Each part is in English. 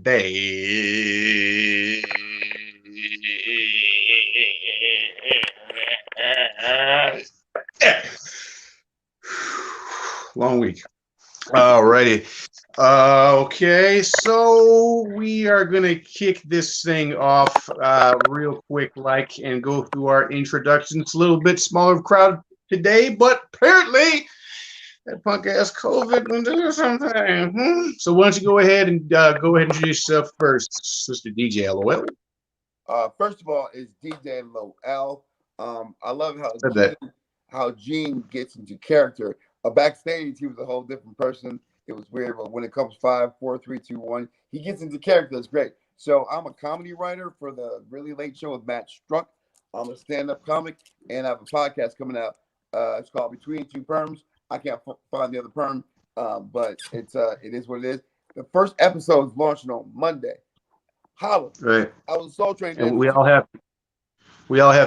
Day. Long week. Alrighty. Okay, so we are gonna kick this thing off real quick, and go through our introductions. It's a little bit smaller crowd today, but apparently that punk ass COVID will do something. So why don't you go ahead and introduce yourself first, Sister DJ LOL. First of all, it's DJ LOL. I love how Gene gets into character. Backstage, he was a whole different person. It was weird, but when it comes 5, 4, 3, 2, 1, he gets into character. It's great. So I'm a comedy writer for the Really Late Show with Matt Struck. I'm a stand-up comic, and I have a podcast coming out. It's called Between Two Perms. I can't find the other perm, but it is what it is. The first episode is launching on Monday. Holla! Right. I was Soul Train. And we all have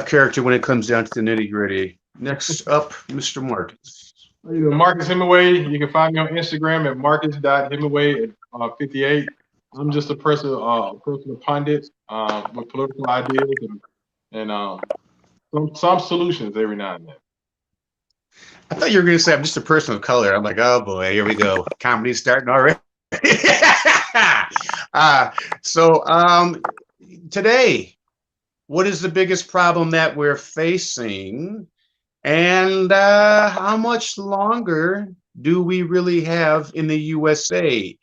character when it comes down to the nitty-gritty. Next up, Mr. Marcus. Marcus Hemingway. You can find me on Instagram at marcus.hemingway58. I'm just a personal pundit with political ideas and some solutions every now and then. I thought you were going to say I'm just a person of color. I'm like, oh boy, here we go. Comedy's starting already. Today, what is the biggest problem that we're facing? And how much longer do we really have in the USA?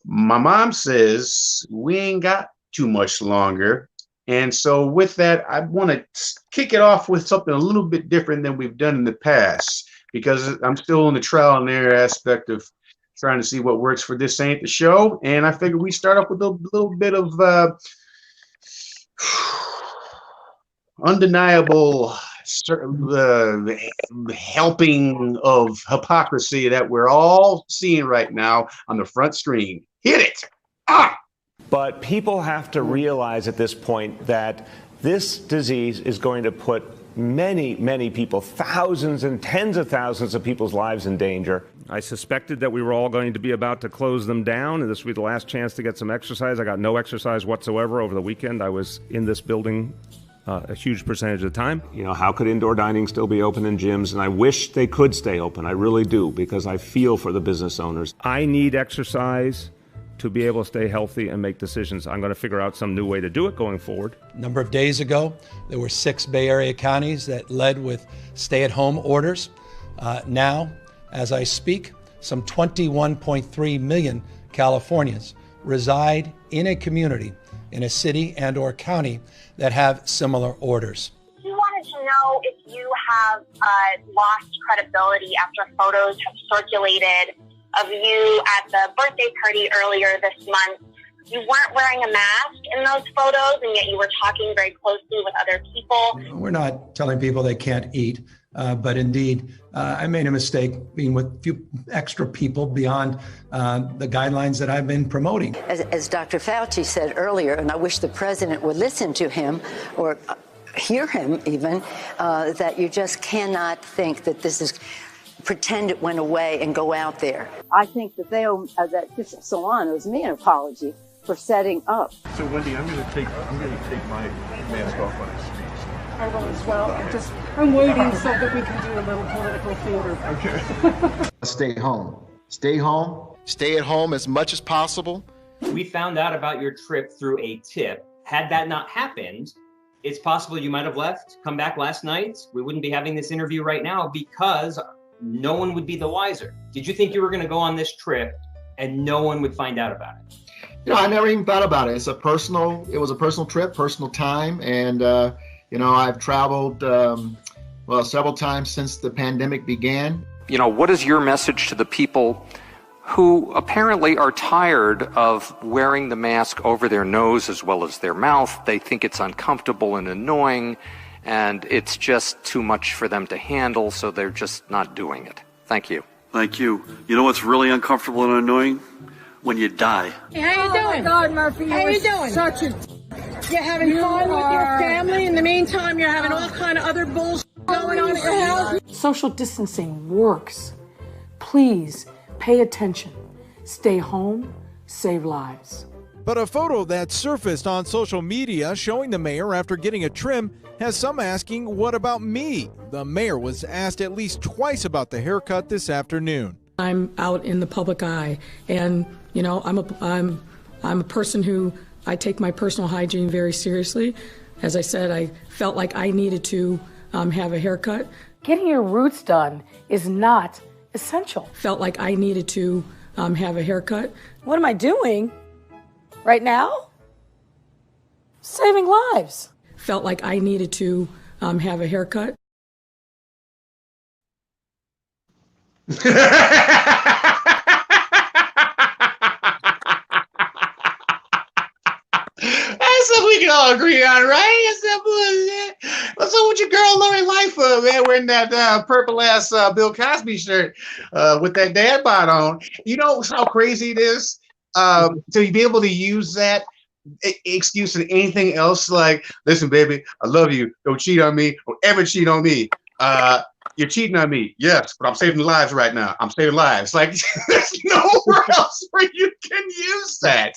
My mom says we ain't got too much longer. And so with that, I want to kick it off with something a little bit different than we've done in the past, because I'm still in the trial and error aspect of trying to see what works for This Ain't the Show. And I figured we start off with a little bit of undeniable helping of hypocrisy that we're all seeing right now on the front screen. Hit it! But people have to realize at this point that this disease is going to put many, many people, thousands and tens of thousands of people's lives in danger. I suspected that we were all going to be about to close them down, and this would be the last chance to get some exercise. I got no exercise whatsoever over the weekend. I was in this building a huge percentage of the time. You know, how could indoor dining still be open in gyms? And I wish they could stay open. I really do, because I feel for the business owners. I need exercise to be able to stay healthy and make decisions. I'm going to figure out some new way to do it going forward. A number of days ago, there were 6 Bay Area counties that led with stay-at-home orders. Now, as I speak, some 21.3 million Californians reside in a community, in a city and or county that have similar orders. We wanted to know if you have lost credibility after photos have circulated of you at the birthday party earlier this month. You weren't wearing a mask in those photos, and yet you were talking very closely with other people. We're not telling people they can't eat, but indeed, I made a mistake being with a few extra people beyond the guidelines that I've been promoting. As Dr. Fauci said earlier, and I wish the president would listen to him or hear him even, that you just cannot think that this is pretend it went away and go out there. I think that that Bishop Solano owes me an apology for setting up. So Wendy, I'm going to take my mask off when I speak. I will as well. I'm waiting so that we can do a little political theater. Okay. Stay home. Stay home. Stay at home as much as possible. We found out about your trip through a tip. Had that not happened, it's possible you might have left, come back last night. We wouldn't be having this interview right now because no one would be the wiser. Did you think you were going to go on this trip and no one would find out about it? You know, I never even thought about it. It was a personal trip, personal time. And, you know, I've traveled, several times since the pandemic began. You know, what is your message to the people who apparently are tired of wearing the mask over their nose as well as their mouth? They think it's uncomfortable and annoying, and it's just too much for them to handle, so they're just not doing it. Thank you. Thank you. You know what's really uncomfortable and annoying? When you die. Hey, how you doing? God, Murphy, how you doing? You're having fun with your family. In the meantime, you're having all kind of other bullshit going on at your house. Social distancing works. Please pay attention. Stay home, save lives. But a photo that surfaced on social media showing the mayor after getting a trim has some asking, what about me? The mayor was asked at least twice about the haircut this afternoon. I'm out in the public eye, and I'm a person who I take my personal hygiene very seriously. As I said, I felt like I needed to have a haircut. Getting your roots done is not essential. Felt like I needed to have a haircut. What am I doing right now? Saving lives. Felt like I needed to have a haircut. That's something we can all agree on, right? It's that bullshit. What's up with your girl Lori Lightfoot, man, wearing that purple ass Bill Cosby shirt with that dad bod on? You know how crazy it is to be able to use that excuse and anything else, like, listen, baby, I love you. Don't cheat on me. Don't ever cheat on me. You're cheating on me, yes, but I'm saving lives right now. I'm saving lives. Like, there's nowhere else where you can use that.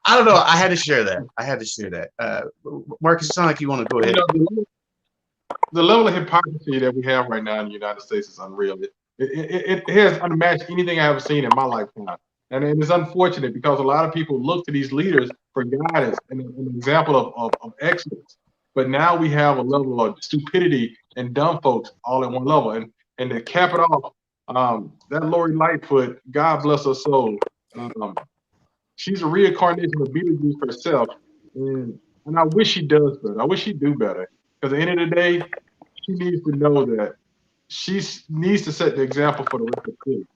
I don't know. I had to share that. Marcus, it sounds like you want to go ahead. The level of hypocrisy that we have right now in the United States is unreal. It has unmatched anything I have seen in my lifetime. And it's unfortunate because a lot of people look to these leaders for guidance and an example of excellence. But now we have a level of stupidity and dumb folks all at one level. And to cap it off, that Lori Lightfoot, God bless her soul, she's a reincarnation of Beetlejuice herself. And I wish she does better. I wish she'd do better. Because at the end of the day, she needs to know that she needs to set the example for the rest of the country,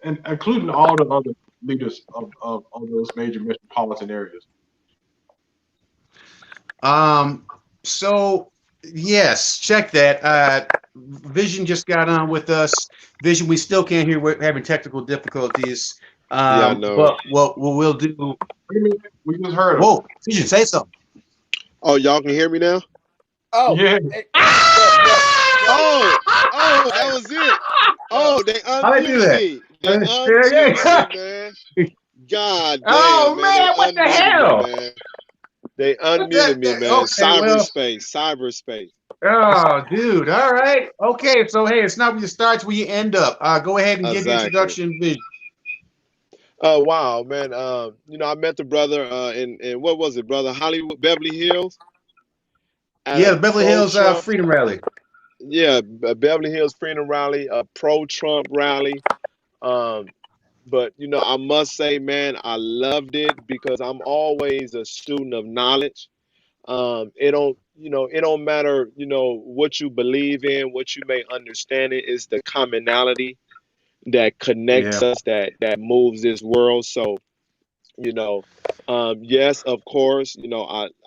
and including all the other leaders of those major metropolitan areas. So yes, check that. Vision just got on with us. Vision, we still can't hear. We're having technical difficulties. Yeah, I know. But what we'll do? We just heard. Whoa, Vision, say something. Oh, y'all can hear me now? Oh, yeah. Oh, that was it. Oh, they unmuted me. They unmuted me, man. God damn, oh man, what the hell? Me, man. They unmuted me, man. Okay, cyberspace. Oh, dude. All right. Okay. So, hey, it's not where you start, it's where you end up. Go ahead and give the introduction, Vision. Wow, man. I met the brother in what was it, brother? Hollywood, Beverly Hills. Yeah, the Beverly Hills Freedom Rally. Yeah, Beverly Hills Freedom Rally, a pro-Trump rally. But I must say, man, I loved it because I'm always a student of knowledge. It don't matter, what you believe in, what you may understand. It is the commonality that connects us, that moves this world. So, yes, of course,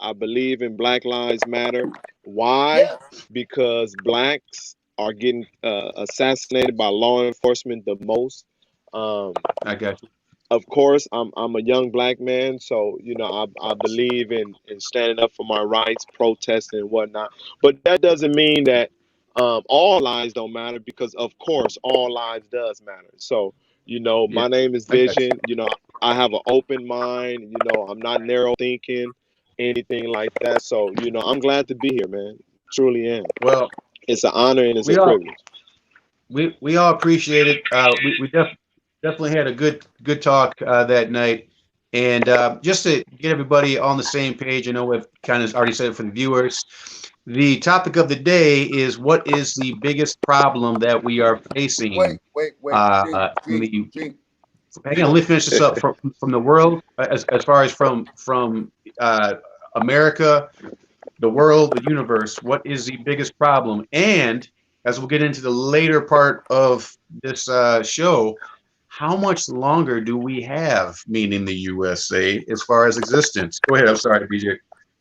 I believe in Black Lives Matter. Why? Yeah. Because blacks are getting assassinated by law enforcement the most. I got you. Of course, I'm a young black man, so I believe in standing up for my rights, protesting and whatnot. But that doesn't mean that all lives don't matter, because of course all lives does matter. So my name is Vision. I have an open mind. I'm not narrow thinking, anything like that. So I'm glad to be here, man. Truly am. Well, it's an honor and it's a privilege. We all appreciate it. We definitely had a good talk that night, and just to get everybody on the same page, I know we've kind of already said it for the viewers. The topic of the day is, what is the biggest problem that we are facing? Wait. Hang on, let me finish this up. From the world, as far as from America, the world, the universe, what is the biggest problem? And as we'll get into the later part of this show, how much longer do we have, meaning the USA, as far as existence? Go ahead. I'm sorry, BJ.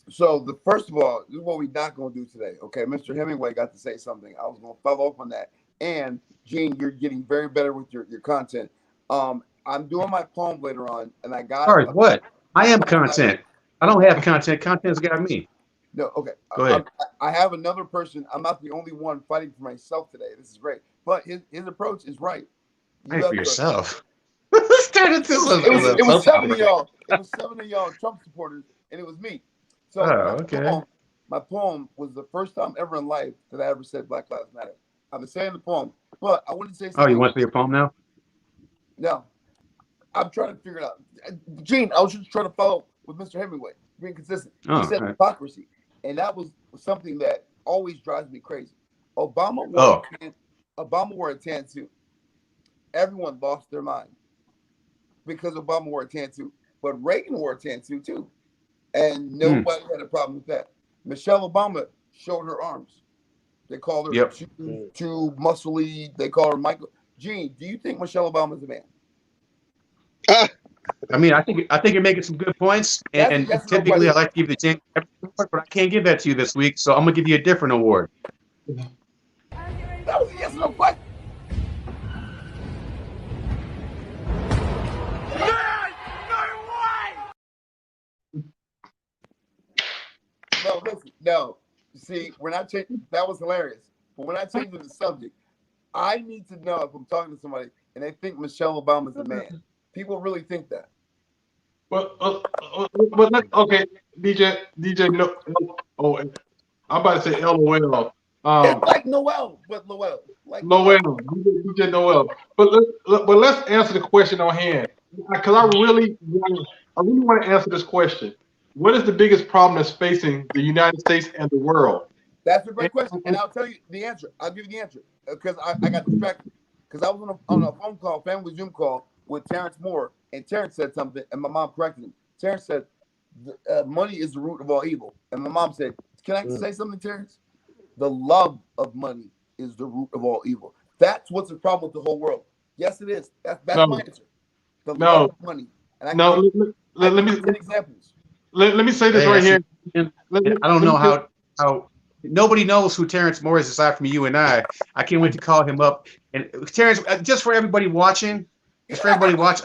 So first of all, this is what we're not going to do today. Okay, Mr. Hemingway got to say something. I was going to follow up on that. And Gene, you're getting very better with your content. I'm doing my poem later on, and I got. Sorry, what? I am content. I don't have content. Content's got me. No, okay. Go ahead. I have another person. I'm not the only one fighting for myself today. This is great. But his approach is right. Pray for yourself. Started this it was 7 of y'all. It was 7 of y'all Trump supporters, and it was me. So my poem was the first time ever in life that I ever said Black Lives Matter. I've been saying the poem, but I wanted to say something. Oh, you want to say your poem now? No. I'm trying to figure it out. Gene, I was just trying to follow with Mr. Hemingway, being consistent. He said hypocrisy, and that was something that always drives me crazy. Obama wore a tan suit. Everyone lost their mind because Obama wore a tan suit, but Reagan wore a tan suit too, and nobody had a problem with that. Michelle Obama showed her arms. They called her too muscly. They call her Michael. Gene, do you think Michelle Obama's a man? I mean, I think you're making some good points, and typically I like to give the James award, but I can't give that to you this week, so I'm gonna give you a different award. That was a yes or no question. No, listen, no. See, when I changed, that was hilarious. But when I changed the subject, I need to know if I'm talking to somebody and they think Michelle Obama's a man. People really think that. But okay, DJ, no, oh, I'm about to say LOL. It's like Noel, but Noel. Like Noel, DJ Noel. But let's answer the question on hand, because I really want to answer this question. What is the biggest problem that's facing the United States and the world? That's a great question, and I'll tell you the answer. I'll give you the answer because I got distracted because I was on a phone call, family Zoom call with Terrence Moore, and Terrence said something, and my mom corrected him. Terrence said, "Money is the root of all evil," and my mom said, "Can I say something, Terrence? The love of money is the root of all evil." That's what's the problem with the whole world. Yes, it is. That's my answer. The love of money. And let me 10 examples. Let me say this right here. I don't know how nobody knows who Terrence Moore is aside from you and I. I can't wait to call him up. And Terrence, just for everybody watching, I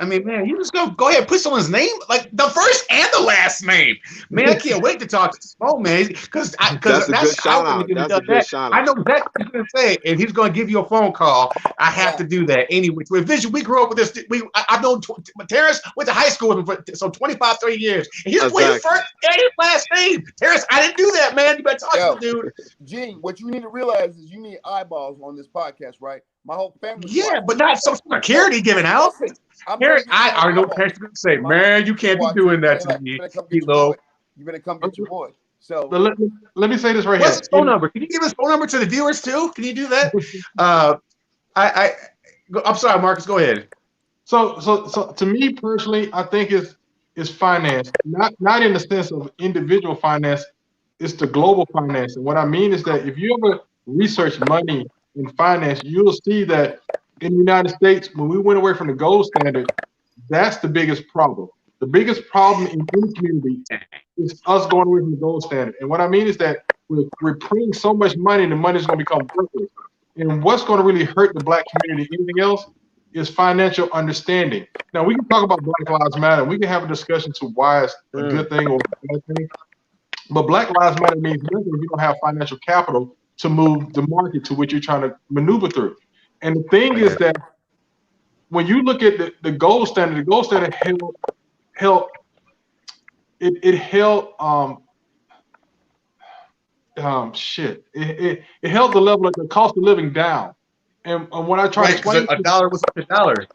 mean, man, you just go ahead and put someone's name, like the first and the last name. Man, I can't wait to talk to Smo, man, because that's how I would have done that. I know exactly what he's going to say, and he's going to give you a phone call. I have to do that anyway. Vision, we grew up with this. I've known Terrence went to high school with him for some 25, 30 years. And he's playing first and his last name. Terrence, I didn't do that, man. You better talk to the dude. Gene, what you need to realize is you need eyeballs on this podcast, right? My whole family. Yeah, but not Social Security giving out. Terrence, I already know what Terrence is going to say. Man, you can't be doing that to me. You better come get your boy. So let me say this right here. What's his phone number? Can you give his phone number to the viewers too? Can you do that? I'm sorry, Marcus. Go ahead. So to me personally, I think it's finance, not in the sense of individual finance. It's the global finance, and what I mean is that if you ever research money in finance, you'll see that in the United States, when we went away from the gold standard, that's the biggest problem. The biggest problem in any community is us going away from the gold standard. And what I mean is that we're printing so much money, the money's going to become worthless. And what's going to really hurt the Black community, anything else, is financial understanding. Now, we can talk about Black Lives Matter. We can have a discussion to why it's a good thing or a bad thing. But Black Lives Matter means nothing if you don't have financial capital to move the market to which you're trying to maneuver through. And the thing is that when you look at the gold standard held it held the level of the cost of living down. And when I try to explain, a dollar was a dollar.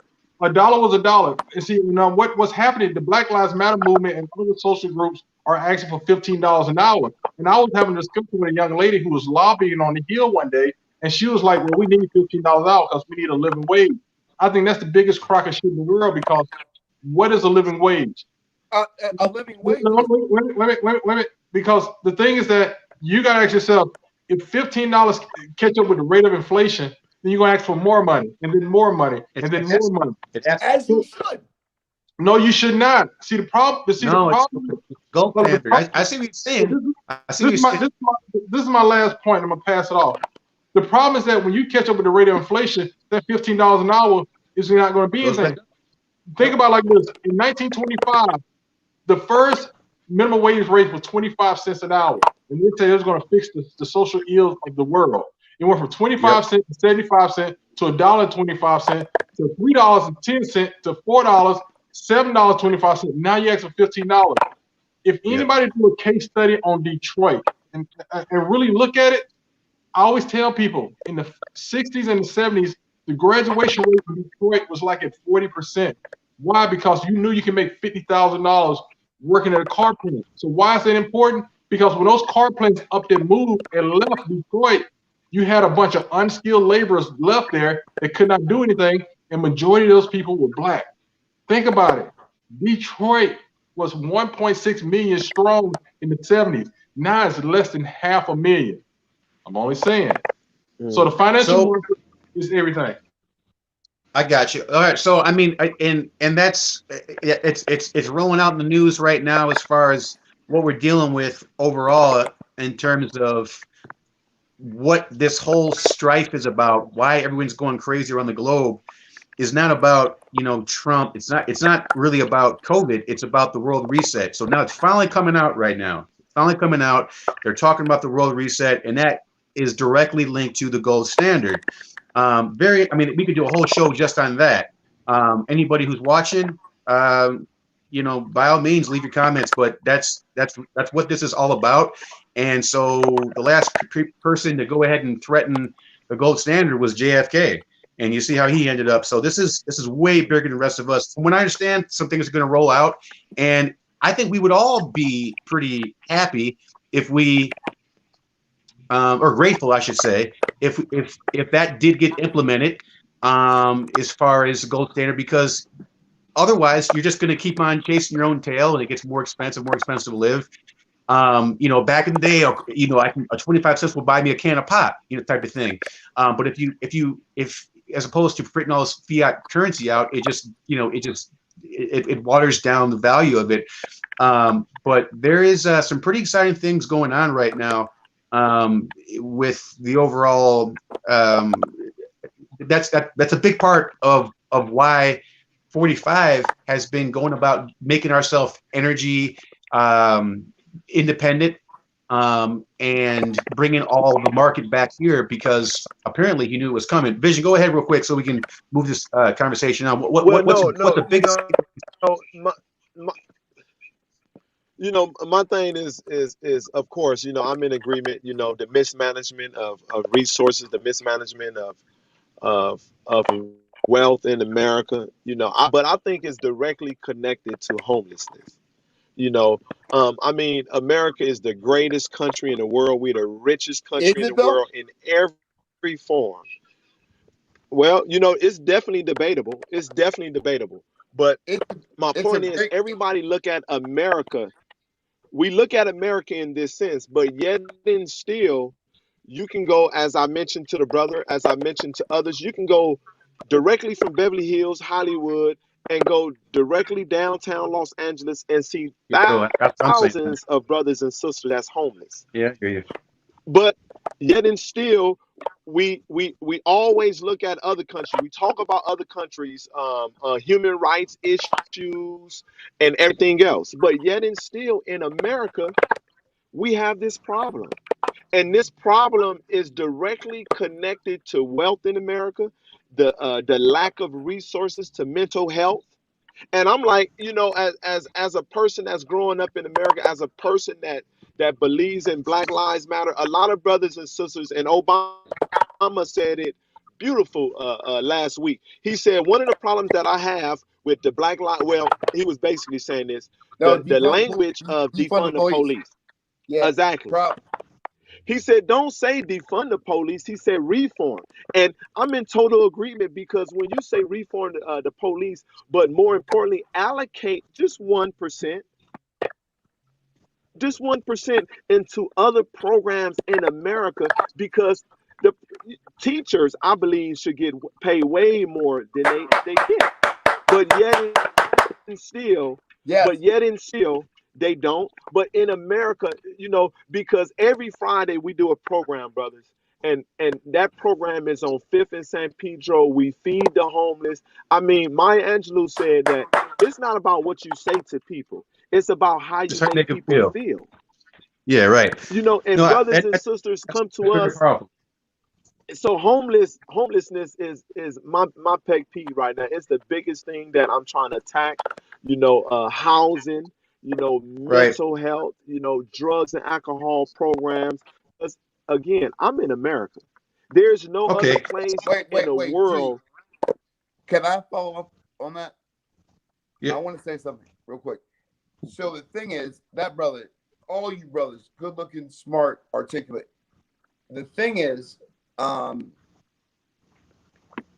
A dollar was a dollar. And see, what's happening? The Black Lives Matter movement and other social groups are asking for $15 an hour. And I was having a discussion with a young lady who was lobbying on the Hill one day, and she was like, "Well, we need $15 an hour because we need a living wage." I think that's the biggest crock of shit in the world, because what is a living wage? A living wage. Wait a minute. Because the thing is that you got to ask yourself, if $15 catch up with the rate of inflation, then you're going to ask for more money, and then more money, and then more money. As you should. No, you should not. See the problem. Gold standard. I see what you're saying. This is my last point. I'm gonna pass it off. The problem is that when you catch up with the rate of inflation, that $15 an hour is not going to be anything. Think about it like this: in 1925, the first minimum wage rate was 25 cents an hour, and they said it was going to fix the social ills of the world. It went from 25 cents to 75 cents to $1.25 to $3.10 to $4, $7.25. Now you're asking $15. If anybody do a case study on Detroit and really look at it, I always tell people in the 60s and the 70s, the graduation rate in Detroit was like at 40%. Why? Because you knew you can make $50,000 working at a car plant. So why is that important? Because when those car plants up there moved and left Detroit, you had a bunch of unskilled laborers left there that could not do anything, and majority of those people were black. Think about it. Detroit was 1.6 million strong in the 70s. Now it's less than 500,000. I'm only saying. So the financial market is everything. I got you. All right. So I mean, and that's it's rolling out in the news right now as far as what we're dealing with overall in terms of what this whole strife is about. Why everyone's going crazy around the globe is not about, you know, Trump. It's not really about COVID. It's about the world reset. So now it's finally coming out right now. It's finally coming out. They're talking about the world reset, and that is directly linked to the gold standard. I mean, we could do a whole show just on that. Anybody who's watching, you know, by all means, leave your comments. But that's what this is all about. And so the last person to go ahead and threaten the gold standard was JFK, and you see how he ended up. So this is way bigger than the rest of us. From what I understand, some things are going to roll out, and I think we would all be pretty happy if we. Or grateful, I should say, if that did get implemented, as far as the gold standard, because otherwise you're just going to keep on chasing your own tail, and it gets more expensive to live. You know, back in the day, you know, a 25 cents will buy me a can of pop, you know, type of thing. But if as opposed to printing all this fiat currency out, it just, you know, it waters down the value of it. But there is some pretty exciting things going on right now. With the overall, that's a big part of why 45 has been going about making ourselves energy independent, and bringing all the market back here, because apparently he knew it was coming. Vision, go ahead real quick so we can move this conversation on. What's the biggest? You know, my thing is of course, you know, I'm in agreement, you know, the mismanagement of resources, the mismanagement of wealth in America, you know, but I think it's directly connected to homelessness. You know, I mean, America is the greatest country in the world. We're the richest country in the world in every form. Well, you know, it's definitely debatable. It's definitely debatable. But my point is, everybody look at America. We look at America in this sense, but yet and still, you can go, as I mentioned to the brother, as I mentioned to others, you can go directly from Beverly Hills, Hollywood, and go directly downtown Los Angeles and see thousands of brothers and sisters that's homeless. Yeah, I hear you. But yet and still, we always look at other countries. We talk about other countries, human rights issues and everything else. But yet and still, in America, we have this problem. And this problem is directly connected to wealth in America, the lack of resources to mental health. And I'm like, you know, as a person that's growing up in America, as a person that believes in Black Lives Matter, a lot of brothers and sisters, and Obama said it beautiful last week. He said one of the problems that I have with the Black Lives, well, he was basically saying this, the language of defund the police. Yeah, exactly. He said, don't say defund the police. He said reform. And I'm in total agreement, because when you say reform the police, but more importantly, allocate just 1%, into other programs in America, because the teachers, I believe, should get paid way more than they get. But yet and still, they don't. But in America, you know, because every Friday we do a program, brothers, and that program is on 5th and San Pedro. We feed the homeless. I mean, Maya Angelou said that it's not about what you say to people. It's about how you make people feel. Yeah, right. You know, and brothers and sisters come to us. So homelessness is my pet peeve right now. It's the biggest thing that I'm trying to attack. Housing, Right. mental health, drugs and alcohol programs. 'Cause, again, I'm in America. There's no other Okay. place Wait, in wait, the wait, G. world. Can I follow up on that? Yeah. I want to say something real quick. So the thing is, that brother, all you brothers, good looking, smart, articulate. The thing is,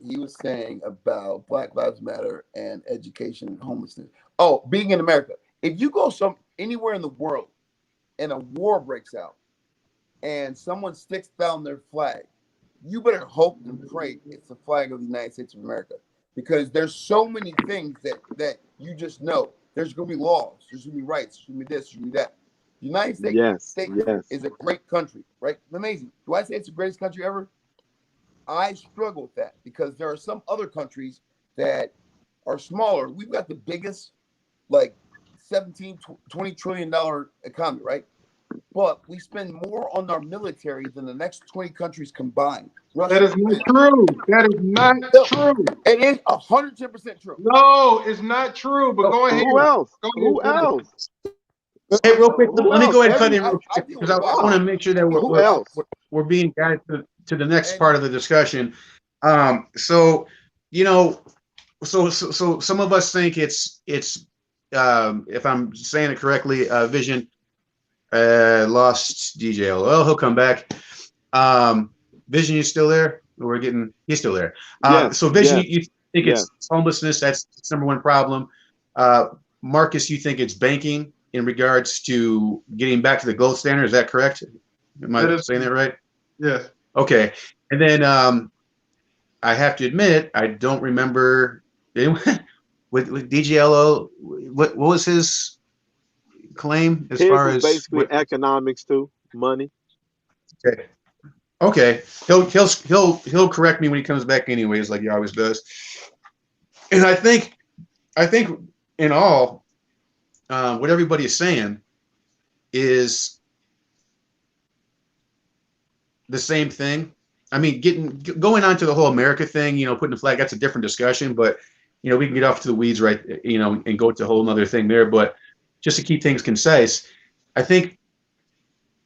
he was saying about Black Lives Matter and education and homelessness. Oh, being in America. If you go anywhere in the world and a war breaks out and someone sticks down their flag, you better hope and pray it's the flag of the United States of America. Because there's so many things that you just know. There's gonna be laws, there's gonna be rights, there's gonna be this, there's gonna be that. The United States is a great country, right? Amazing. Do I say it's the greatest country ever? I struggle with that because there are some other countries that are smaller. We've got the biggest, like 17, $20 trillion economy, right? But we spend more on our military than the next 20 countries combined. That is not true. That is not true. It is 110% true. No, it's not true. But go ahead. Who else? Go ahead. Who else? Hey, real quick, Who let me else? go ahead and cut in real I quick because I want to make sure that Who else? we're being guided to the next part of the discussion. So some of us think it's if I'm saying it correctly, Vision lost DJ. Well, he'll come back. Vision, you still there? He's still there. So Vision, you think it's homelessness? That's number one problem. Marcus, you think it's banking in regards to getting back to the gold standard? Is that correct? Am I saying that right? Yes. Okay. And then I have to admit, I don't remember with DGLO. What was his claim as His far is as basically economics too, money. Okay. Okay. He'll correct me when he comes back anyways, like he always does. And I think in all, what everybody is saying is the same thing. I mean, going on to the whole America thing, putting the flag, that's a different discussion, but we can get off to the weeds, right? And go to a whole nother thing there. But just to keep things concise, I think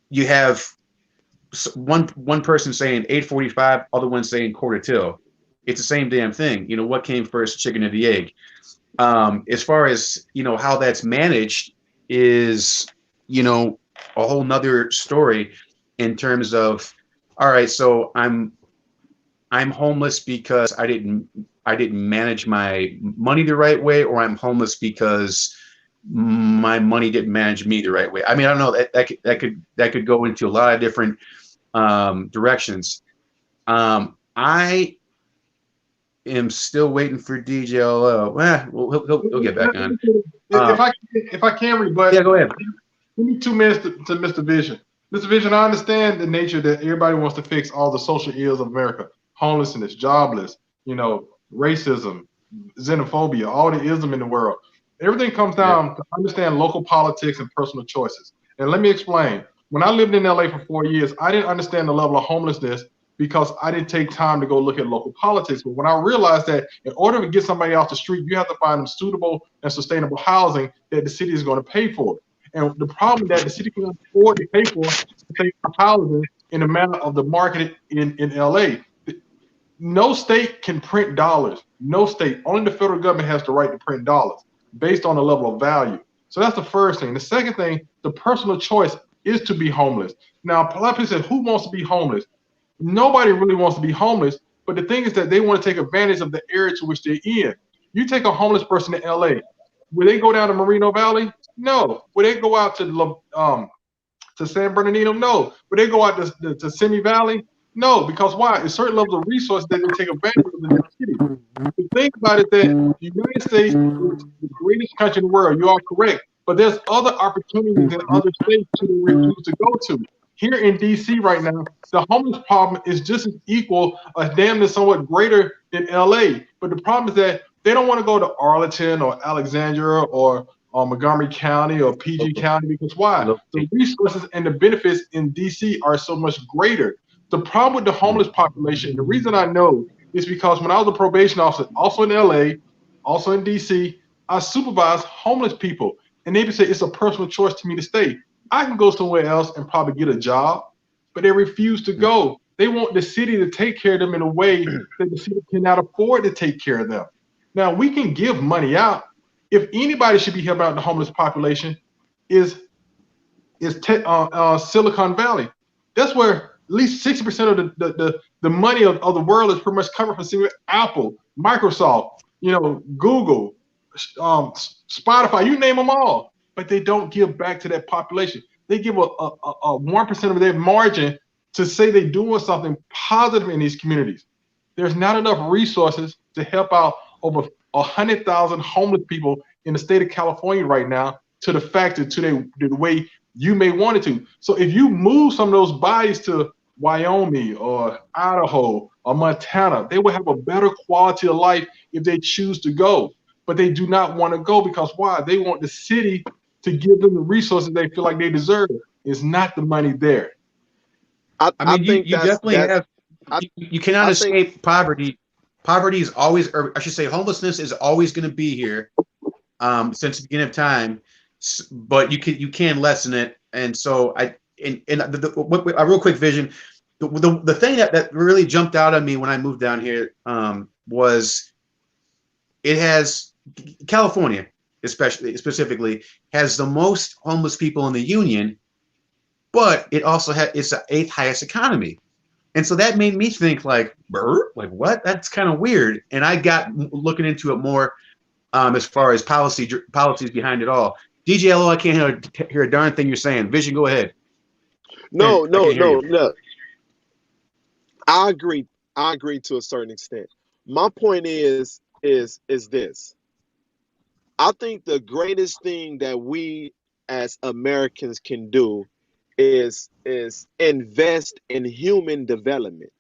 you have one person saying 8:45, other one saying quarter till. It's the same damn thing. What came first, chicken or the egg? As far as how that's managed is a whole nother story in terms of, all right, so I'm homeless because I didn't manage my money the right way, or I'm homeless because my money didn't manage me the right way. I mean, I don't know, that could go into a lot of different directions. I am still waiting for DJLO. He'll get back on. If I can rebut, yeah, go ahead. Give me 2 minutes to Mr. Vision. Mr. Vision, I understand the nature that everybody wants to fix all the social ills of America: homelessness, jobless, racism, xenophobia, all the ism in the world. Everything comes down to understand local politics and personal choices. And let me explain. When I lived in LA for 4 years, I didn't understand the level of homelessness because I didn't take time to go look at local politics. But when I realized that in order to get somebody off the street, you have to find them suitable and sustainable housing that the city is going to pay for. And the problem that the city can afford to pay for housing in the manner of the market in LA. No state can print dollars. No state. Only the federal government has the right to print dollars based on the level of value. So that's the first thing. The second thing, the personal choice is to be homeless. Now, a lot of people say, who wants to be homeless? Nobody really wants to be homeless, but the thing is that they want to take advantage of the area to which they're in. You take a homeless person in LA, will they go down to Moreno Valley? No. Will they go out to San Bernardino? No. Will they go out to Simi Valley? No, because why? It's certain levels of resources that they take advantage of in the city. The thing about it that the United States is the greatest country in the world. You are correct. But there's other opportunities in other states to refuse to go to. Here in DC right now, the homeless problem is just as equal, damn near somewhat greater than LA. But the problem is that they don't want to go to Arlington or Alexandria or Montgomery County or PG County, because why? The resources and the benefits in DC are so much greater. the problem with the homeless population, the reason I know is because when I was a probation officer, also in LA, also in DC, I supervised homeless people. And they would say it's a personal choice to me to stay. I can go somewhere else and probably get a job, but they refuse to go. They want the city to take care of them in a way that the city cannot afford to take care of them. Now, we can give money out. If anybody should be helping out the homeless population, is Silicon Valley. That's where at least 60% of the money of the world is pretty much coming from Apple, Microsoft, Google, Spotify, you name them all. But they don't give back to that population. They give a 1% of their margin to say they're doing something positive in these communities. There's not enough resources to help out over 100,000 homeless people in the state of California right now to the factor, to the way you may want it to. So if you move some of those bodies to Wyoming or Idaho or Montana, they will have a better quality of life if they choose to go. But they do not want to go because why? They want the city to give them the resources they feel like they deserve. It's not the money there. I mean, you definitely have. You cannot escape poverty. Poverty is always, or I should say, homelessness is always going to be here since the beginning of time. But you can lessen it. And so a real quick vision. The thing that really jumped out at me when I moved down here was it has California, specifically, has the most homeless people in the union, but it also it's the 8th highest economy. And so that made me think like what? That's kind of weird. And I got looking into it more as far as policies behind it all. DJ LO, I can't hear a darn thing you're saying. Vision, go ahead. No. I agree to a certain extent. My point is this. I think the greatest thing that we as Americans can do is invest in human development.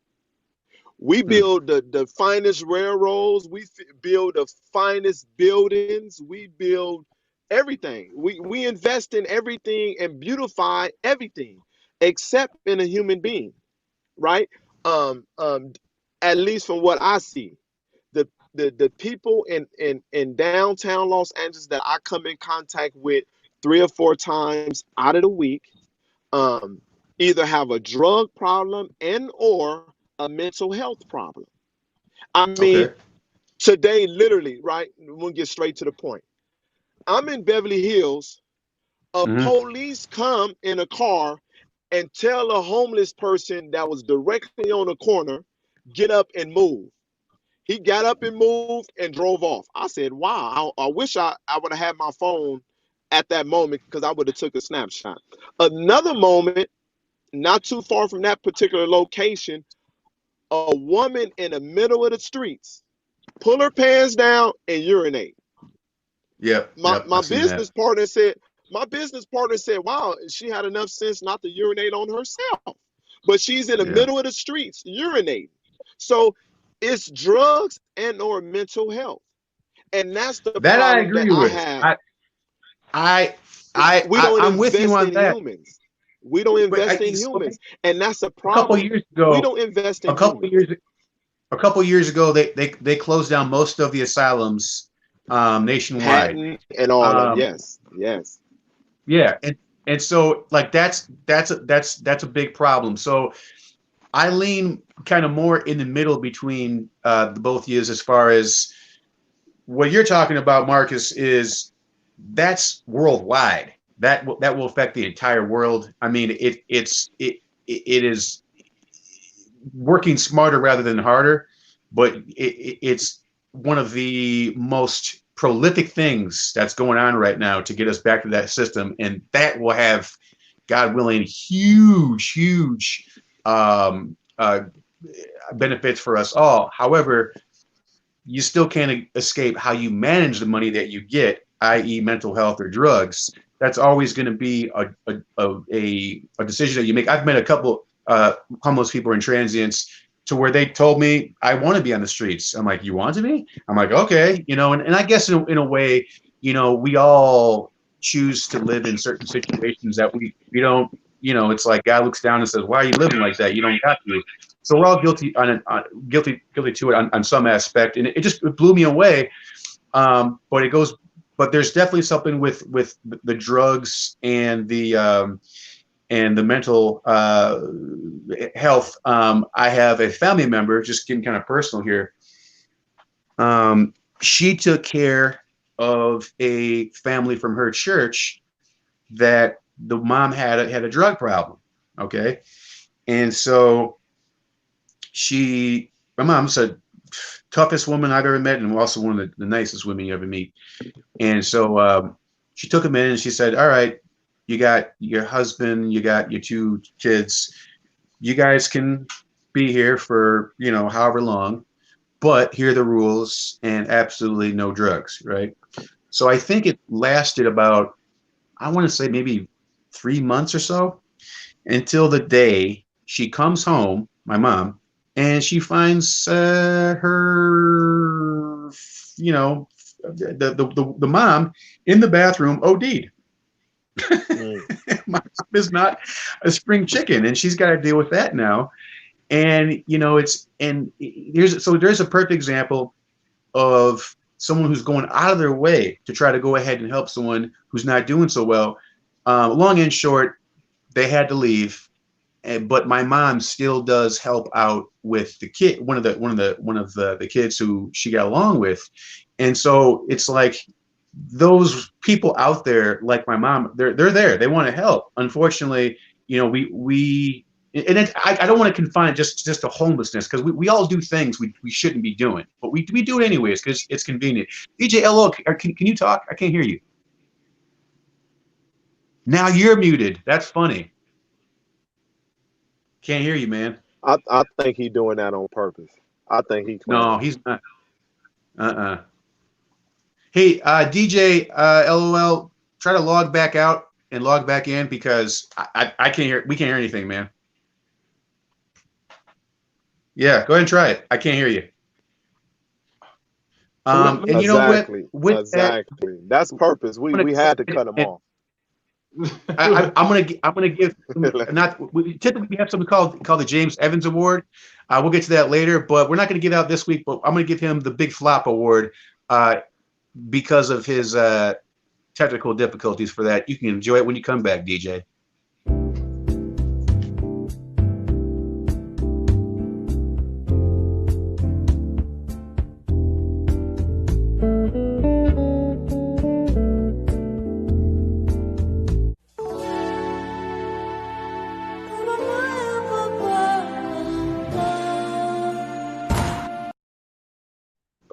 We build the finest railroads, we build the finest buildings, we build everything. We invest in everything and beautify everything except in a human being, right? At least from what I see, the people in downtown Los Angeles that I come in contact with 3 or 4 times out of the week either have a drug problem and or a mental health problem. I mean, today, literally, right? We'll get straight to the point. I'm in Beverly Hills. Police come in a car and tell a homeless person that was directly on the corner, get up and move. He got up and moved and drove off. I said, wow, I wish I would have had my phone at that moment because I would have took a snapshot. Another moment, not too far from that particular location, a woman in the middle of the streets pull her pants down and urinate. Yeah. My business partner said, wow, she had enough sense not to urinate on herself. But she's in the middle of the streets urinating. So it's drugs and or mental health. And that's the problem I agree that with. I have. We don't I'm with you on that. Humans. We don't invest in humans. And that's a problem. A couple years ago, we don't invest in humans. A couple years ago, they closed down most of the asylums nationwide. Patton and all of them. Yes. Yeah, and so like that's a big problem. So I lean kind of more in the middle between the both of you as far as what you're talking about, Marcus, is that's worldwide. That will affect the entire world. I mean, it is working smarter rather than harder, but it's one of the most prolific things that's going on right now to get us back to that system, and that will have, God willing, huge benefits for us all. However, you still can't escape how you manage the money that you get, i.e. mental health or drugs. That's always going to be a decision that you make. I've met a couple homeless people and transients to where they told me, I want to be on the streets. I'm like, you want to be? I'm like, okay. And I guess in a way, we all choose to live in certain situations that we don't it's like God looks down and says, "Why are you living like that? You don't got to." So we're all guilty guilty to it on some aspect, and it blew me away. But there's definitely something with the drugs and the mental health. I have a family member, just getting kind of personal here. She took care of a family from her church that the mom had a drug problem. Okay. And so my mom's the toughest woman I've ever met, and also one of the nicest women you ever meet. And so she took him in and she said, "All right, you got your husband, you got your 2 kids. You guys can be here for, however long, but here are the rules, and absolutely no drugs," right? So I think it lasted about, I want to say maybe 3 months or so, until the day she comes home, my mom, and she finds her, the mom in the bathroom OD'd. My mom is not a spring chicken, and she's got to deal with that now. And there's a perfect example of someone who's going out of their way to try to go ahead and help someone who's not doing so well. Long and short, they had to leave, but my mom still does help out with the kid, one of the kids who she got along with. And so it's like those people out there, like my mom, they're there. They want to help. Unfortunately, I don't want to confine it just to homelessness, because we all do things we shouldn't be doing, but we do it anyways because it's convenient. DJ LO, can you talk? I can't hear you. Now you're muted. That's funny. Can't hear you, man. I think he's doing that on purpose. I think he's No, he's not. Hey, DJ LOL, try to log back out and log back in, because I can't hear. We can't hear anything, man. Yeah, go ahead and try it. I can't hear you. And you know what? Exactly. That's purpose. We had to cut him off. I'm gonna give typically we have something called the James Evans Award. We'll get to that later, but we're not going to give out this week. But I'm going to give him the Big Flop Award because of his technical difficulties. For that, you can enjoy it when you come back, DJ.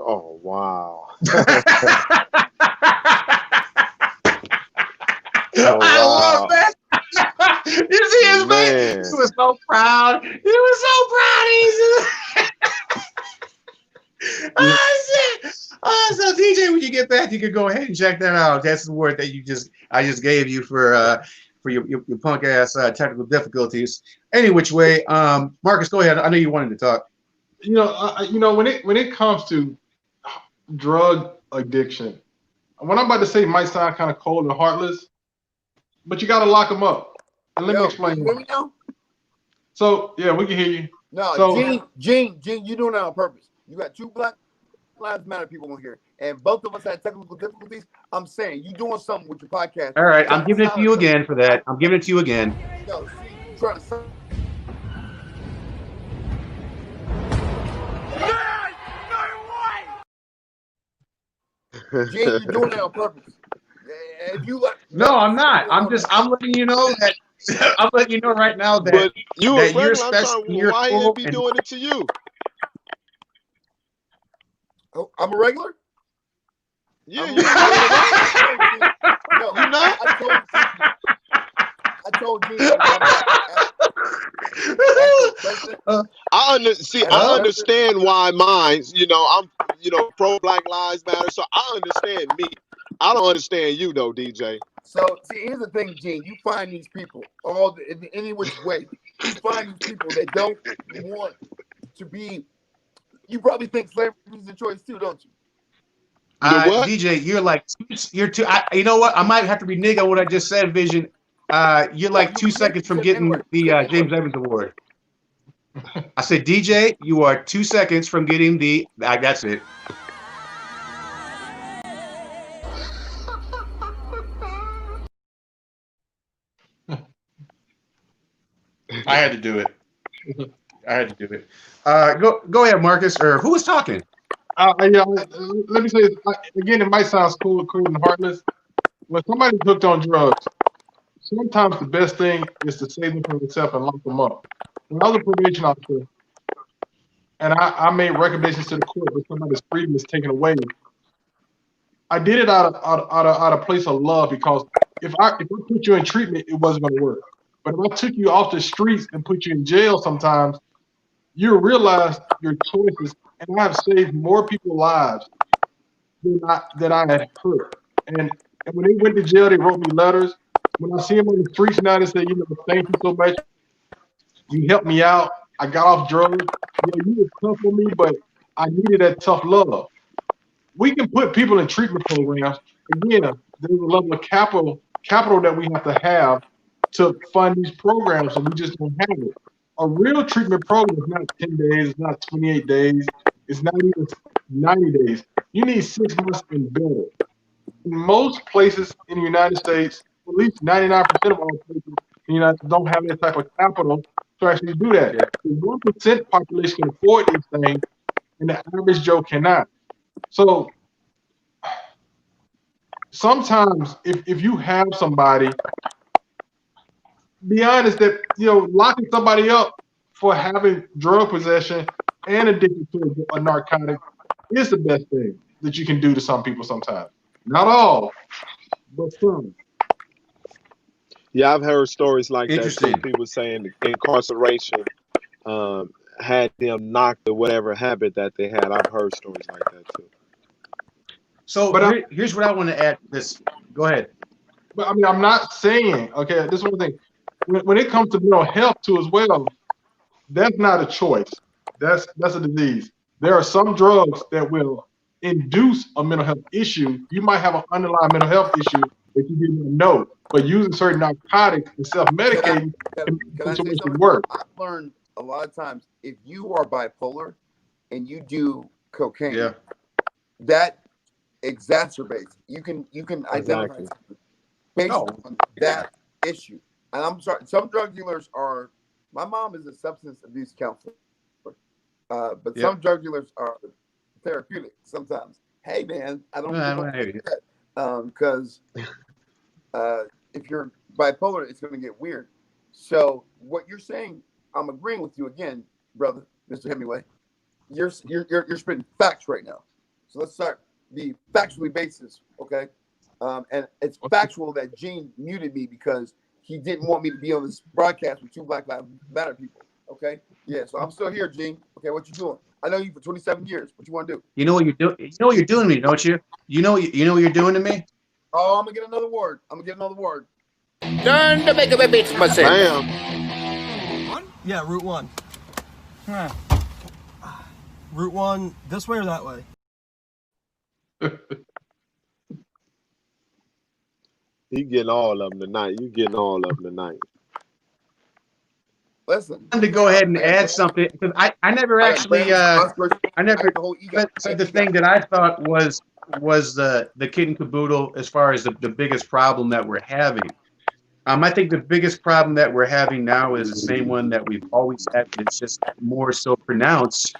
Oh, wow. I love that. You see his face? He was so proud. Oh, shit. Oh, so DJ, when you get back, you can go ahead and check that out. That's the word that I just gave you for your punk ass technical difficulties. Any which way, Marcus, go ahead. I know you wanted to talk. When it comes to drug addiction, what I'm about to say might sound kind of cold and heartless, but you got to lock them up. And let me explain. Can you hear me now? So yeah, we can hear you. No, so, Gene, you're doing that on purpose. You got 2 Black Lives Matter people on here, and both of us had technical difficulties. I'm saying you're doing something with your podcast. All right, I'm giving it to you again for that. I'm giving it to you again. No, see, trying to. Gene, you're doing that on purpose. If you no, I'm not. I'm letting you know that. I'm letting you know right now that. But you that you're special. Why you be doing it to you? Oh, I'm a regular? Yeah, you're no, you're not. I told you. I understand why mine's, I'm, pro Black Lives Matter. So I understand me. I don't understand you though, DJ. So see, here's the thing, Gene. You find these people in any which way. You find these people that don't want to be. You probably think slavery is a choice too, don't you? DJ, you're too. You know what? I might have to renege on what I just said, Vision. You're like 2 seconds from getting the James Evans Award. I said, DJ, you are 2 seconds from getting the. That's it. I had to do it. I had to do it. Go ahead, Marcus. Or who was talking? Yeah, let me say this. Again, it might sound cool and heartless. When somebody's hooked on drugs, sometimes the best thing is to save them from themselves and lock them up. When I was a probation officer, and I made recommendations to the court that somebody's freedom is taken away, I did it out of place of love, because if I put you in treatment, it wasn't going to work. But if I took you off the streets and put you in jail, sometimes you'll realize your choices. And I have saved more people's lives than I had hurt. And when they went to jail, they wrote me letters. When I see them on the streets now, they say, thank you so much. You helped me out. I got off drugs. Yeah, you were tough on me, but I needed that tough love. We can put people in treatment programs. Again, there's a level of capital that we have to fund these programs, and we just don't have it. A real treatment program is not 10 days, it's not 28 days, it's not even 90 days. You need 6 months and better. In most places in the United States, at least 99% of all places in the United States don't have that type of capital to actually do that. The 1% population can afford these things, and the average Joe cannot. So sometimes if you have somebody, be honest that locking somebody up for having drug possession and addiction to a narcotic is the best thing that you can do to some people sometimes. Not all, but some. Yeah, I've heard stories like that too. People saying incarceration had them knocked or whatever habit that they had. I've heard stories like that too. So here's what I want to add to this. Go ahead. But I mean, I'm not saying, okay, this is one thing. When it comes to mental health too as well, that's not a choice. That's a disease. There are some drugs that will induce a mental health issue. You might have an underlying mental health issue that you didn't know, but using certain narcotics and self-medicating can make the situation work. I've learned a lot of times if you are bipolar and you do cocaine, that exacerbates. You can identify based on that issue. And I'm sorry, some drug dealers are. My mom is a substance abuse counselor, but some drug dealers are therapeutic sometimes. Hey man, I don't hate it because if you're bipolar, it's going to get weird. So what you're saying, I'm agreeing with you again, brother, Mr. Hemingway. You're spitting facts right now. So let's start the factually basis, okay? And it's factual that Gene muted me because he didn't want me to be on this broadcast with 2 Black Lives Matter people. Okay. Yeah. So I'm still here, Gene. Okay. What you doing? I know you for 27 years. What you want to do? You know what you're doing. You know what you're doing to me, don't you? You know what you're doing to me. Oh, I'm gonna get another word. Turn to make a beats myself. Bam. Yeah, Route 1. Route 1, this way or that way? You getting all of them tonight. You getting all of them tonight. Listen. I wanted to go ahead and add something because I never actually I never said the thing that I thought was the kid and caboodle as far as the biggest problem that we're having. I think the biggest problem that we're having now is the same one that we've always had. It's just more so pronounced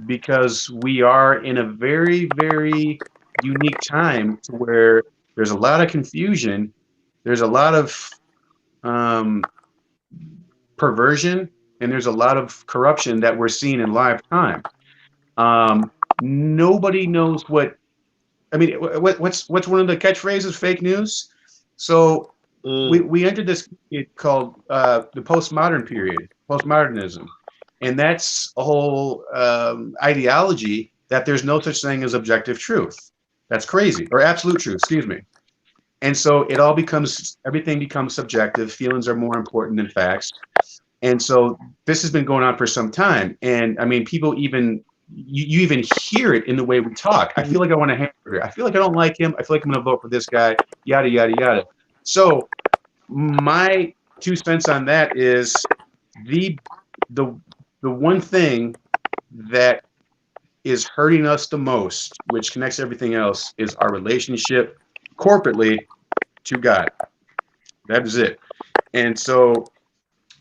because we are in a very, very unique time to where there's a lot of confusion. There's a lot of perversion, and there's a lot of corruption that we're seeing in live time. Nobody knows what. I mean, what's one of the catchphrases? Fake news. So we entered this period called the postmodern period, postmodernism, and that's a whole ideology that there's no such thing as objective truth. That's crazy, or absolute truth. Excuse me. And so everything becomes subjective. Feelings are more important than facts. And so this has been going on for some time. And I mean, people you even hear it in the way we talk. I feel like I want a hamburger. I feel like I don't like him. I feel like I'm going to vote for this guy, yada, yada, yada. So my 2 cents on that is the the one thing that is hurting us the most, which connects everything else, is our relationship corporately to God. That is it. And so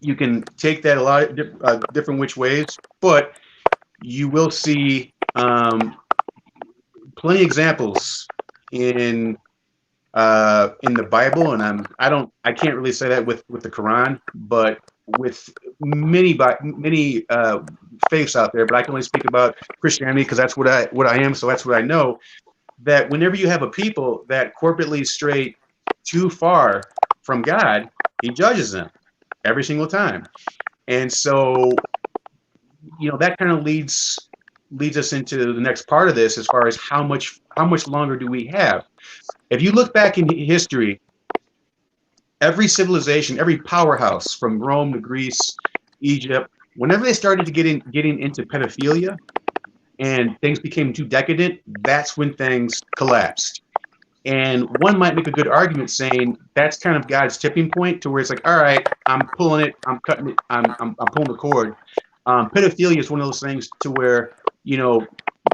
you can take that a lot of different which ways, but you will see plenty of examples in the Bible, and I can't really say that with the Quran, but with many faiths out there. But I can only speak about Christianity because that's what I am. So that's what I know. That whenever you have a people that corporately stray too far from God, He judges them every single time. And so, that kind of leads us into the next part of this, as far as how much longer do we have. If you look back in history, every civilization, every powerhouse from Rome to Greece, Egypt, whenever they started to getting into pedophilia and things became too decadent, that's when things collapsed. And one might make a good argument saying that's kind of God's tipping point, to where it's like, all right, I'm pulling it, I'm cutting it, I'm pulling the cord. Pedophilia is one of those things to where,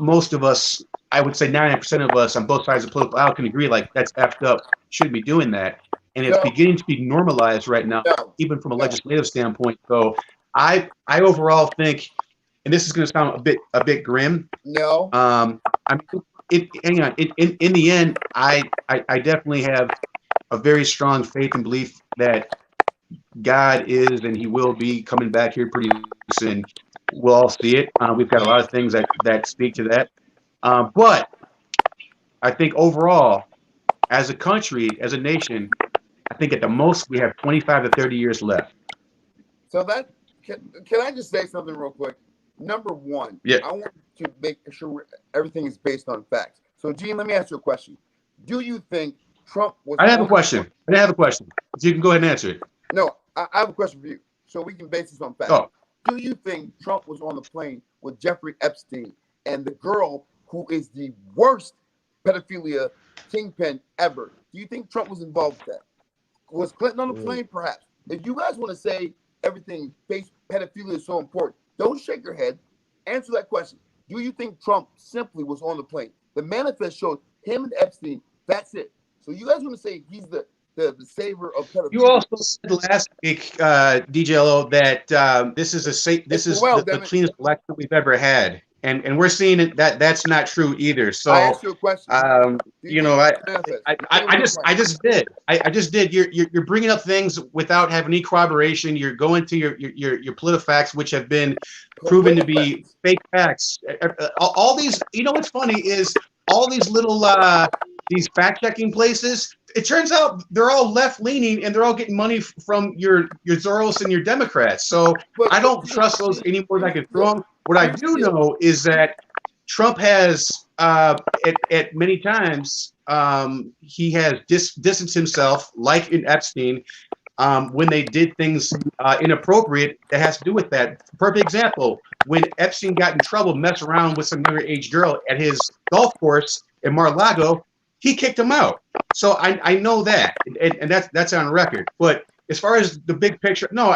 most of us, I would say 99% of us on both sides of the political aisle can agree, like, that's effed up, shouldn't be doing that. And it's beginning to be normalized right now, even from a legislative standpoint. So I overall think, and this is going to sound a bit grim. No. I mean, hang on. In the end, I definitely have a very strong faith and belief that God is and He will be coming back here pretty soon. We'll all see it. We've got a lot of things that speak to that. But I think overall, as a country, as a nation, I think at the most we have 25 to 30 years left. So that can I just say something real quick? Number one, yeah. I want to make sure everything is based on facts. So, Gene, let me ask you a question. Do you think Trump was... I have a question. So you can go ahead and answer it. No, I have a question for you. So we can base this on facts. Oh. Do you think Trump was on the plane with Jeffrey Epstein and the girl who is the worst pedophilia kingpin ever? Do you think Trump was involved with that? Was Clinton on the plane? Perhaps. If you guys want to say everything pedophilia is so important, don't shake your head. Answer that question. Do you think Trump simply was on the plane? The manifest shows him and Epstein. That's it. So you guys want to say he's the savior of pedophilia? You also said last week, DJLO, that this is the cleanest election we've ever had, and we're seeing it that's not true either. So I asked you a question. I just did. You're bringing up things without having any corroboration. You're going to your PolitiFacts, which have been proven to be fake facts. All these, what's funny is all these little these fact-checking places, it turns out they're all left-leaning and they're all getting money from your Soros and your Democrats. So I don't trust those any more than I can throw them. What I do know is that Trump has, at many times, he has distanced himself, like in Epstein, when they did things inappropriate that has to do with that. Perfect example, when Epstein got in trouble, messed around with some younger age girl at his golf course in Mar-a-Lago, he kicked him out. So I know that, and that's on record. But as far as the big picture, no,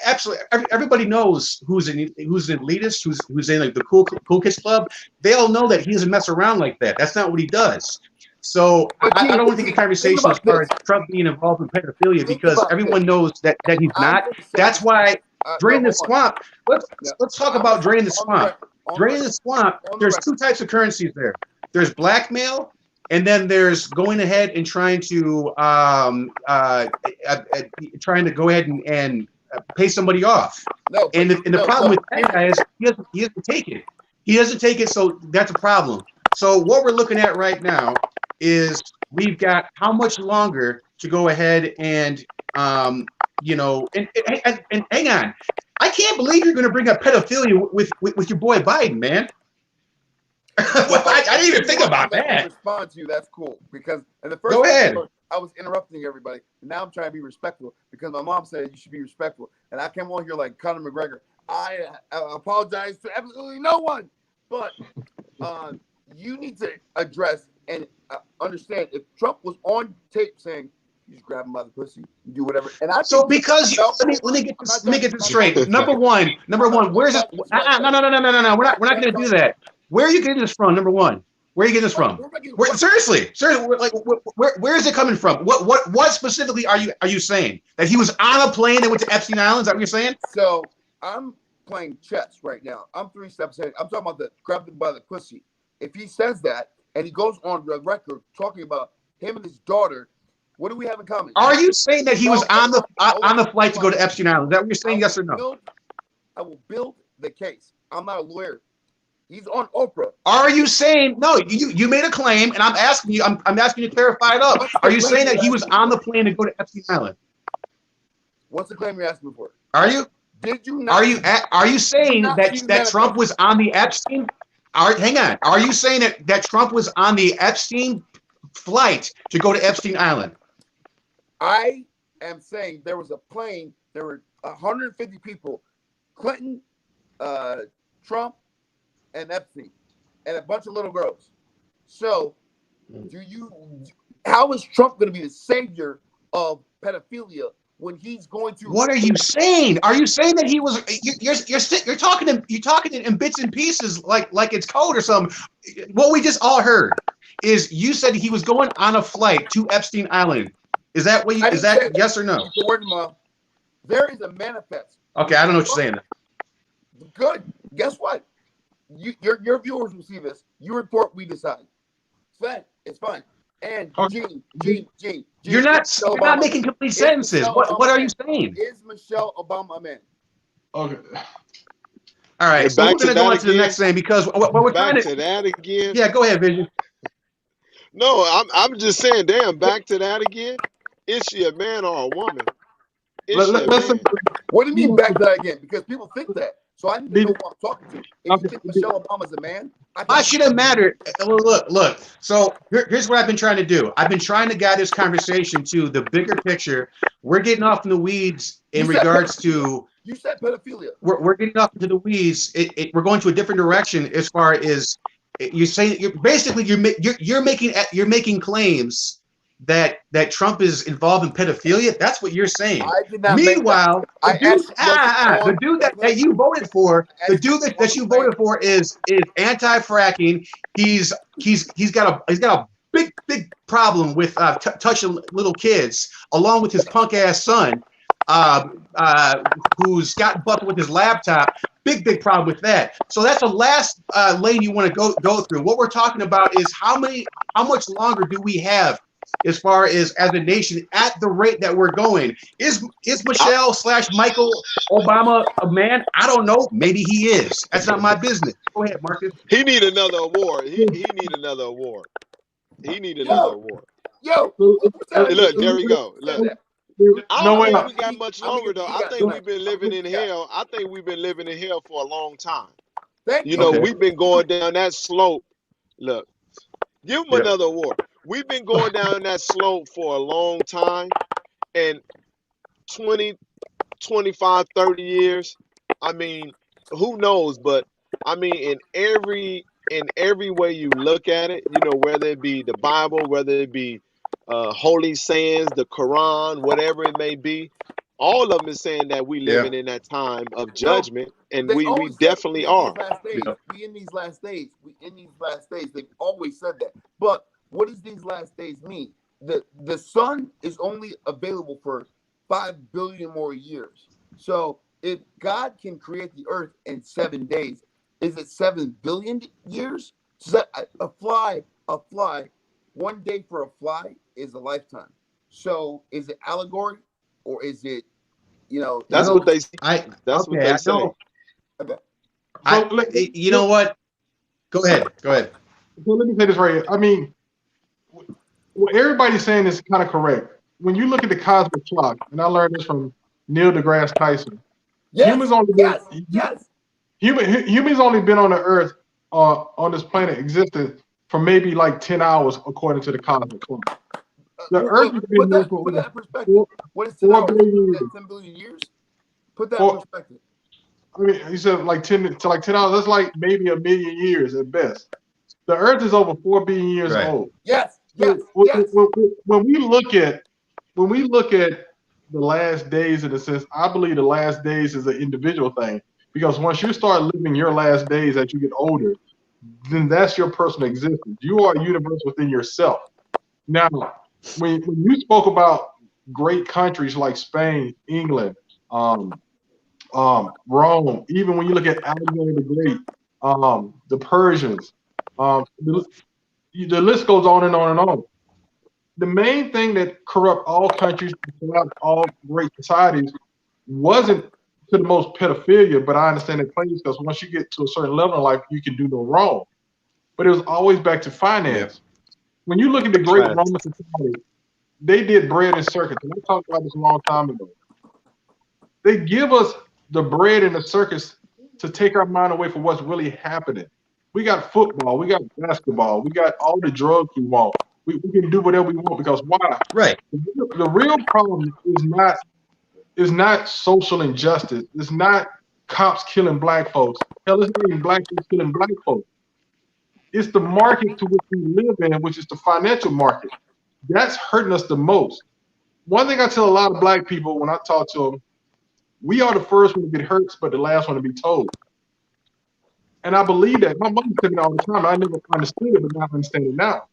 absolutely. Everybody knows who's an elitist, who's in like the cool kids club. They all know that he doesn't mess around like that. That's not what he does. So I don't want to take a conversation as far as Trump being involved in pedophilia, because everyone knows that he's not. That's why Drain the Swamp. Let's talk about Drain the Swamp. Drain the Swamp. There's two types of currencies there. There's blackmail, and then there's going ahead and trying to go ahead and pay somebody off. And the problem with that guy is he doesn't take it. He doesn't take it, so that's a problem. So what we're looking at right now is we've got how much longer to go ahead and and hang on. I can't believe you're going to bring up pedophilia with your boy Biden, man. Well, I didn't even think about that. Respond to you, that's cool. Because in the first go ahead. I was interrupting everybody. And now I'm trying to be respectful because my mom said you should be respectful. And I came on here like Conor McGregor. I apologize to absolutely no one. But you need to address and understand if Trump was on tape saying You just grab him by the pussy. You do whatever. And I So think because you, let me get this straight. Number one, where's this? No. We're not going to do that. Where are you getting this from? Number one, where are you getting this from? Seriously, like where is it coming from? What specifically are you saying? That he was on a plane that went to Epstein Island? Is that what you're saying? So I'm playing chess right now. I'm 3 steps ahead. I'm talking about the grab him by the pussy. If he says that and he goes on the record talking about him and his daughter, what do we have in common? Are you saying that he was on the flight to go to Epstein Island? Is that what you're saying? Yes or no? I will build the case. I'm not a lawyer. He's on Oprah. Are you saying no? You made a claim, and I'm asking you. I'm asking you to clarify it up. Are you saying that he was on the plane to go to Epstein Island? What's the claim you're asking for? Are you? Did you not? Are you saying that Trump was on the Epstein? Hang on. Are you saying that Trump was on the Epstein flight to go to Epstein Island? I am saying there was a plane. There were 150 people: Clinton, Trump, and Epstein, and a bunch of little girls. So, how is Trump going to be the savior of pedophilia when he's going to? What are you saying? Are you saying that he was? You're talking in bits and pieces like it's code or something. What we just all heard is you said he was going on a flight to Epstein Island. Is that what you? Is that yes or no? There is a manifest. Okay, I don't know what you're saying. Good. Guess what? Your viewers will see this. You report, we decide. It's fine. And Gene. You're not making complete sentences. What are you saying? Is Michelle Obama a man? Okay. All right. So we're going to go on to the next thing because what we're trying to that again. Yeah, go ahead, Vision. No, I'm just saying. Damn, back to that again. Is she a man or a woman? What do you mean back to that again? Because people think that. So I need to know who I'm talking to. If you think Michelle Obama's a man, why should it matter? Look. So here's what I've been trying to do. I've been trying to guide this conversation to the bigger picture. We're getting off in the weeds in regards to. You said pedophilia. We're getting off into the weeds. We're going to a different direction as far as you're saying. You're making claims that Trump is involved in pedophilia. That's what you're saying. I did not. Meanwhile, the dude that you voted for, that you voted for is anti-fracking. He's got a big problem with touching little kids, along with his punk ass son, who's got bucked with his laptop. Big problem with that. So that's the last lane you want to go through. What we're talking about is how much longer do we have as far as a nation at the rate that we're going? Is Michelle / Michael Obama a man? I don't know. Maybe he is. That's not my business. Go ahead, Marcus. He need another award. He need another award. He need another award. Look, there we go. Look. I don't think we got much longer though. I think we've been living in hell. I think we've been living in hell for a long time. We've been going down that slope. Look, give him another award. We've been going down that slope for a long time, and 20, 25, 30 years. I mean, who knows? But I mean, in every way you look at it, whether it be the Bible, whether it be holy sayings, the Quran, whatever it may be, all of them is saying that we living in that time of judgment, and we definitely are. We in these last days. They've always said that. But what does these last days mean? The sun is only available for 5 billion more years. So if God can create the earth in 7 days, is it 7 billion years? So a fly, 1 day for a fly is a lifetime. So is it allegory or is it, That's what they say. That's what they say. Okay. You know what? Go ahead. So let me say this right here. I mean, what everybody's saying is kind of correct. When you look at the cosmic clock, and I learned this from Neil deGrasse Tyson. Humans only been on the Earth, on this planet, existed for maybe like 10 hours, according to the cosmic clock. The Earth has been here for put that in perspective. What is 10 hours? 10 billion years? Put that in perspective. I mean, he said like 10 hours. That's like maybe 1 million years at best. The Earth is over 4 billion years old. Yes. When we look at when we look at the last days in a sense, I believe the last days is an individual thing. Because once you start living your last days as you get older, then that's your personal existence. You are a universe within yourself. Now, when you spoke about great countries like Spain, England, Rome, even when you look at Alexander the Great, the Persians, the list goes on and on and on. The main thing that corrupt all countries, corrupt all great societies, wasn't to the most pedophilia, but I understand it claims because once you get to a certain level in life, you can do no wrong. But it was always back to finance. When you look at the great Right. Roman society, they did bread and circus. And I talked about this a long time ago. They give us the bread and the circus to take our mind away from what's really happening. We got football, we got basketball, we got all the drugs we want. We can do whatever we want because why? Right. The real problem is not social injustice. It's not cops killing black folks. Hell, it's not even black folks killing black folks. It's the market to which we live in, which is the financial market. That's hurting us the most. One thing I tell a lot of black people when I talk to them, we are the first one to get hurt, but the last one to be told. And I believe that. My mom said it all the time. I never understood it, but now I understand it now.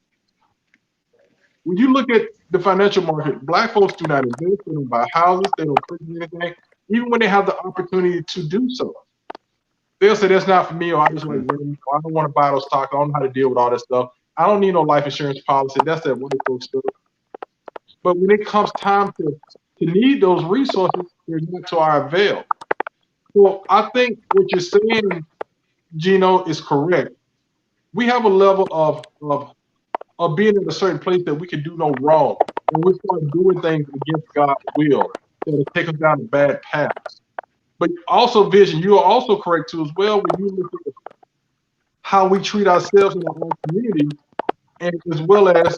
When you look at the financial market, black folks do not invest, they don't buy houses, they don't purchase anything, even when they have the opportunity to do so. They'll say that's not for me, or I just like women, or I don't want to buy those stocks, I don't know how to deal with all that stuff. I don't need no life insurance policy. That's that white folks stuff. But when it comes time to need those resources, they're not to our avail. Well, I think what you're saying, Gino, is correct. We have a level of being in a certain place that we can do no wrong. And we start doing things against God's will that'll take us down a bad path. But also, Vision, you are also correct too as well when you look at how we treat ourselves in our own community, and as well as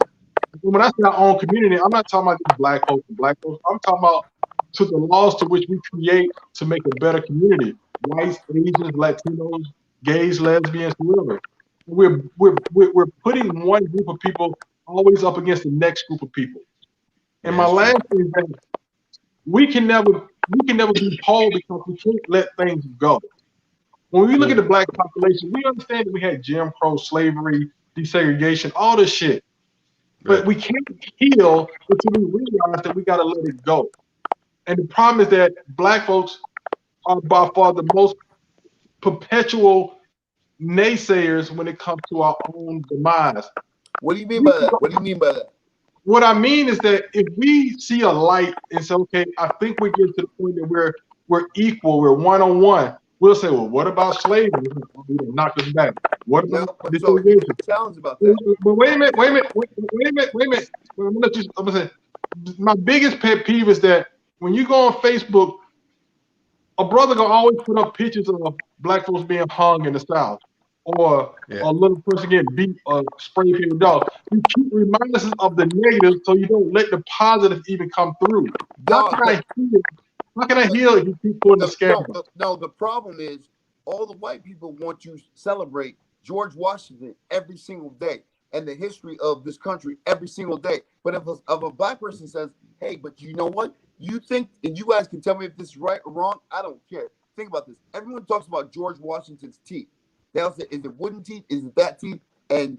when I say our own community, I'm not talking about just black folks and black folks. I'm talking about to the laws to which we create to make a better community. Whites, Asians, Latinos, gays, lesbians, whoever. We're putting one group of people always up against the next group of people. And my last thing is that we can never be whole because we can't let things go. When we look at the black population, we understand that we had Jim Crow, slavery, desegregation, all this shit. But we can't heal until we realize that we got to let it go. And the problem is that black folks are by far the most perpetual naysayers when it comes to our own demise. What do you mean by that? What do you mean by that? What I mean is that if we see a light and say, okay, I think we get to the point that we're equal, we're one-on-one, we'll say, well, what about slavery? Knock us back. What about desegregation? Sounds about that. But wait a minute. I'm gonna say, my biggest pet peeve is that when you go on Facebook, a brother gonna always put up pictures of black folks being hung in the South, or a little person getting beat or spray painted dog. You keep reminding us of the negative, so you don't let the positive even come through. How can I heal if you keep putting the scare? No, the problem is all the white people want to celebrate George Washington every single day and the history of this country every single day. But if a black person says, hey, but you know what? You think, and you guys can tell me if this is right or wrong, I don't care. Think about this. Everyone talks about George Washington's teeth. They'll say, is it wooden teeth? Is it that teeth? And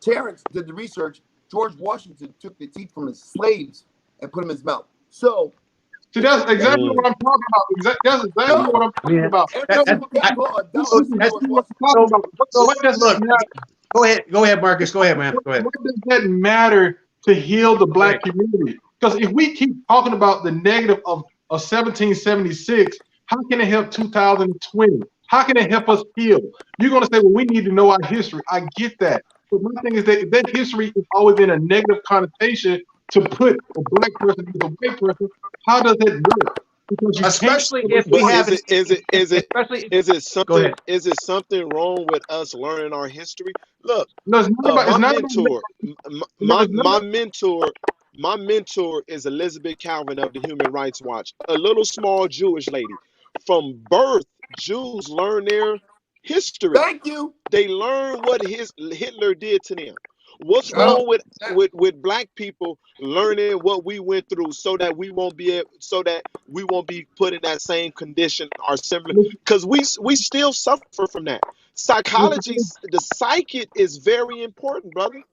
Terrence did the research. George Washington took the teeth from his slaves and put them in his mouth. So, see, that's exactly what I'm talking about. That's exactly what I'm talking about. Go ahead, Marcus. Go ahead, man. Go ahead. What does that matter to heal the black community? Because if we keep talking about the negative of 1776, how can it help 2020? How can it help us heal? You're going to say, well, we need to know our history. I get that. But my thing is that if that history is always in a negative connotation to put a black person with a white person, how does it work? Especially if we have is it something wrong with us learning our history? Look, my mentor is Elizabeth Calvin of the Human Rights Watch, a little small Jewish lady. From birth, Jews learn their history. Thank you. They learn what Hitler did to them. What's wrong with black people learning what we went through so that we won't be put in that same condition or similar? Because we still suffer from that. Psychology, the psyche is very important, brother.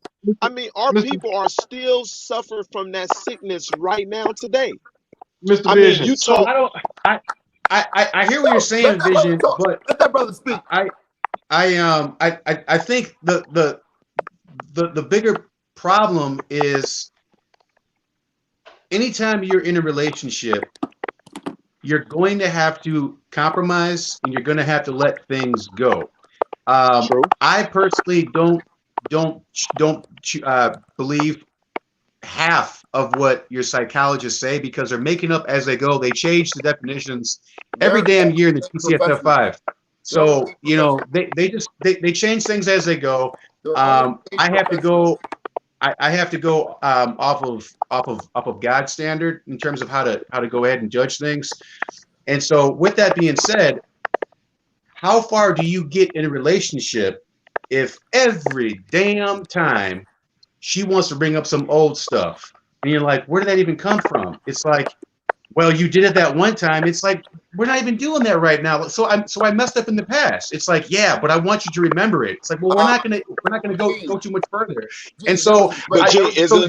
I mean, our people are still suffering from that sickness right now today. Mr. I Vision. mean, you So talk. I hear what you're saying, Vision, but let that brother speak. I think the bigger problem is anytime you're in a relationship, you're going to have to compromise and you're going to have to let things go. I personally don't believe half of what your psychologists say because they're making up as they go. They change the definitions every damn year in the TCSF5. So, you know, they change things as they go. I have to go off of God's standard in terms of how to go ahead and judge things. And so with that being said, how far do you get in a relationship if every damn time she wants to bring up some old stuff and you're like, where did that even come from? It's like, well, you did it that one time. It's like, we're not even doing that right now. So I messed up in the past. It's like, yeah, but I want you to remember it. It's like, well, we're not gonna go too much further. And so, but there's no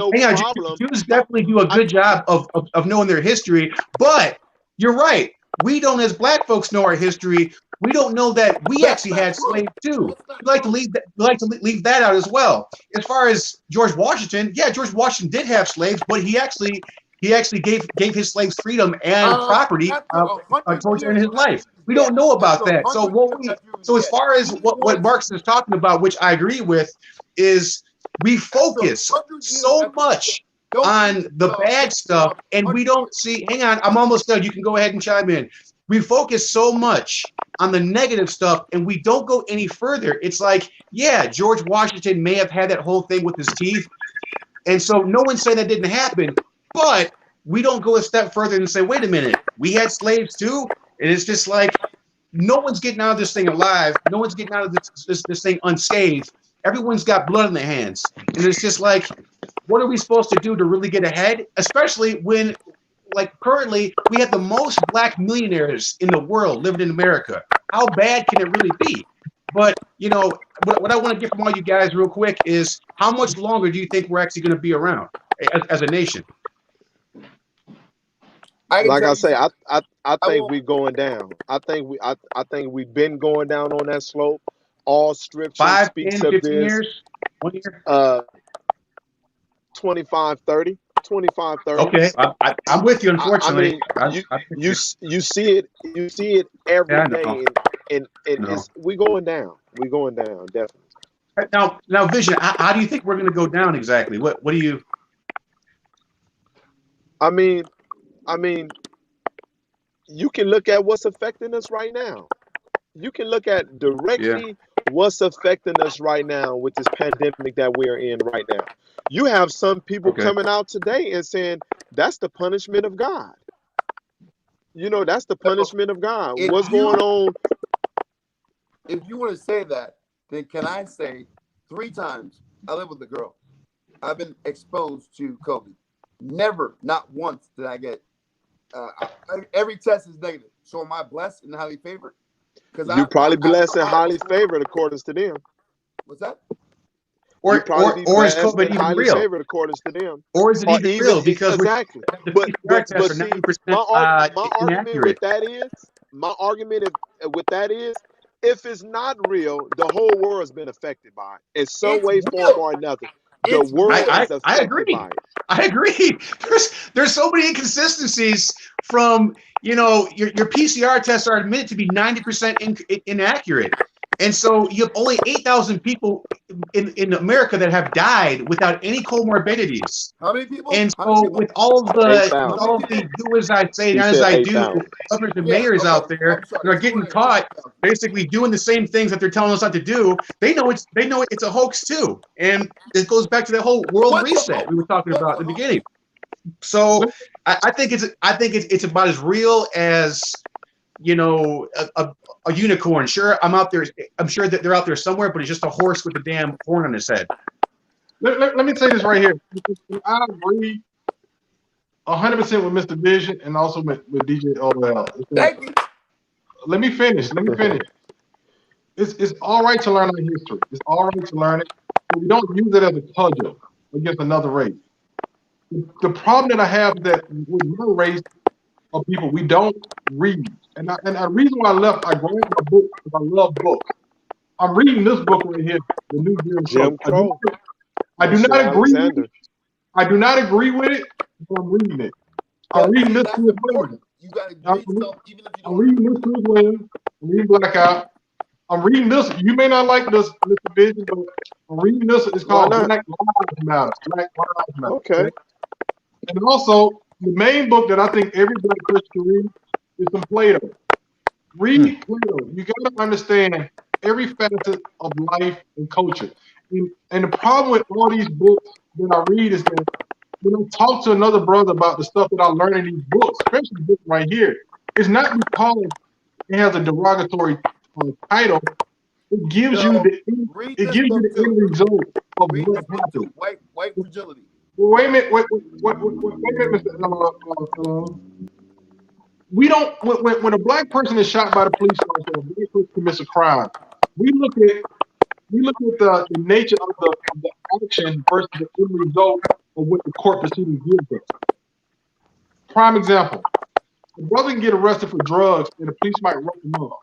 problem. Jews definitely do a good job of knowing their history, but you're right. We don't, as black folks, know our history. We don't know that we actually had slaves too. We like to leave that out as well. As far as George Washington, yeah, George Washington did have slaves, but he actually gave his slaves freedom and property towards the end of his life. We don't know about that. So as far as what Marx is talking about, which I agree with, is we focus so much on the bad stuff and we don't see. Hang on, I'm almost done. You can go ahead and chime in. We focus so much on the negative stuff and we don't go any further. It's like, yeah, George Washington may have had that whole thing with his teeth. And so no one's saying that didn't happen, but we don't go a step further and say, wait a minute, we had slaves too? And it's just like, no one's getting out of this thing alive. No one's getting out of this thing unscathed. Everyone's got blood in their hands. And it's just like, what are we supposed to do to really get ahead? Especially when, like, currently we have the most black millionaires in the world living in America. How bad can it really be? But, you know, what I want to get from all you guys real quick is how much longer do you think we're actually going to be around as a nation? Like I say, I think we're going down. I think we've been going down on that slope. All scripture 5, speaks 10, of 15 this. years? 1 year? 25, 30. 25, 30. Okay, I'm with you. Unfortunately, you see it every day, and we're going down. We're going down, definitely. Now, Vision. How do you think we're going to go down exactly? What do you? I mean, you can look at what's affecting us right now. You can look at directly what's affecting us right now with this pandemic that we're in right now. You have some people coming out today and saying that's the punishment of God. You know, that's the punishment of God. What's going on? If you want to say that, then can I say 3 times I live with a girl. I've been exposed to COVID. Never, not once did I get. Every test is negative. So am I blessed and highly favored? You probably blessed and highly favored according to them. What's that? Or is COVID even real? Favored according to them. Or is it even real? Because exactly. But see, my argument with that is, if it's not real, the whole world's been affected by it in some way, form, or another. The world is affected by it. I agree. There's so many inconsistencies from, you know, your PCR tests are admitted to be 90% inaccurate. And so you have only 8,000 people in America that have died without any comorbidities. How many people? And so with all of the do as I say, not as I do, governors and mayors out there that are getting caught basically doing the same things that they're telling us not to do, they know it's a hoax too. And it goes back to that whole world reset we were talking about at the beginning. So I think it's about as real as, you know, a unicorn. Sure, I'm out there. I'm sure that they're out there somewhere, but it's just a horse with a damn horn on his head. Let me say this right here. I agree 100% with Mr. Vision and also with DJ OL. Thank you. Let me finish. It's all right to learn our history. It's all right to learn it, but we don't use it as a cudgel against another race. The problem that I have is that with my race of people, we don't read. And the reason why I grabbed my book because I love books. I'm reading this book right here, The New Jim Crow. I do not agree with it. I do not agree with it, but I'm reading it. I'm reading this to his women. You gotta read stuff even if you don't. I'm reading this to his women. I'm reading Blackout. I'm reading this. You may not like this, Mr. Vision, but I'm reading this. It's called Black Lives Matter. Black Lives Matter. Okay. And also, the main book that I think every black person should read is some Plato. Read Plato. You got to understand every facet of life and culture. And the problem with all these books that I read is that when I talk to another brother about the stuff that I learn in these books, especially this right here, it's not because it has a derogatory title. It gives you the end result of what happened. White fragility. Wait a minute, wait a minute, Mr. We don't. When a black person is shot by the police officer, or a black person commits a crime, we look at the nature of the action versus the end result of what the court proceeding gives us. Prime example: a brother can get arrested for drugs, and the police might rough him up.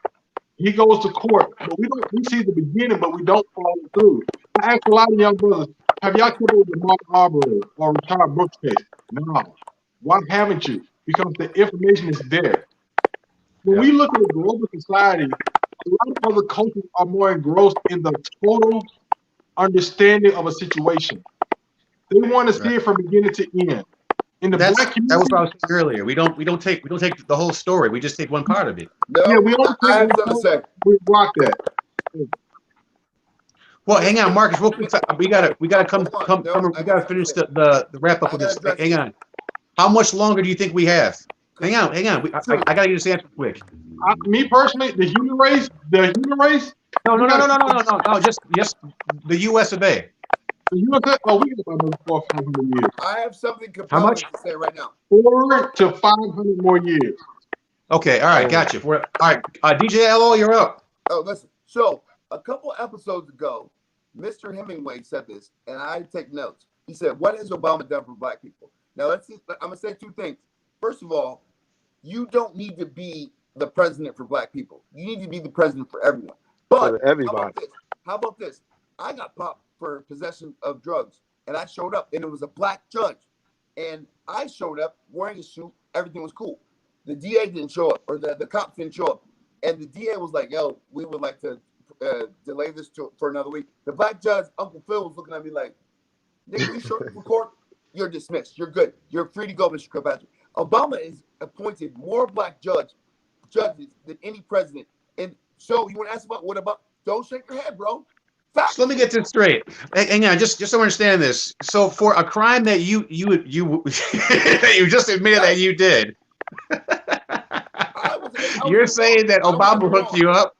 He goes to court, but we see the beginning, but we don't follow through. I ask a lot of young brothers, have y'all kept up with the Mark Arbery or Retired Brooks case? No. Why haven't you? Because the information is there. When we look at a global society, a lot of other cultures are more engrossed in the total understanding of a situation. They want to see it from beginning to end. In the black community, that was what I was saying earlier. We don't take the whole story. We just take one part of it. No, yeah, we don't I have something to say. We rock that. Well, hang on, Marcus. Real quick, we gotta come. We gotta finish the wrap up of this. Hang on. How much longer do you think we have? Hang on. I gotta get this answer quick. Me personally, the human race. No. Just the U.S. of A. The U.S. Oh, we got about 400 or 500 years. I have something compelling to say right now. 400 to 500 more years. Okay, all right, gotcha. All right, DJ LO, you're up. Oh, listen. So a couple episodes ago, Mr. Hemingway said this, and I take notes. He said, "What has Obama done for black people?" Now I'm gonna say two things. First of all, you don't need to be the president for black people. You need to be the president for everyone. But for everybody. How about this? I got popped for possession of drugs, and I showed up, and it was a black judge, and I showed up wearing a suit. Everything was cool. The DA didn't show up, or the cops didn't show up, and the DA was like, "Yo, we would like to delay this for another week." The black judge, Uncle Phil, was looking at me like, "Nigga, you showed up for court. You're dismissed. You're good. You're free to go, Mr. Kirkpatrick." Obama has appointed more black judges than any president. And so you want to ask about what about? Don't shake your head, bro. So let me get this straight. Hang on, just so I understand this. So for a crime that you you just admitted that you did, you're saying that Obama hooked you up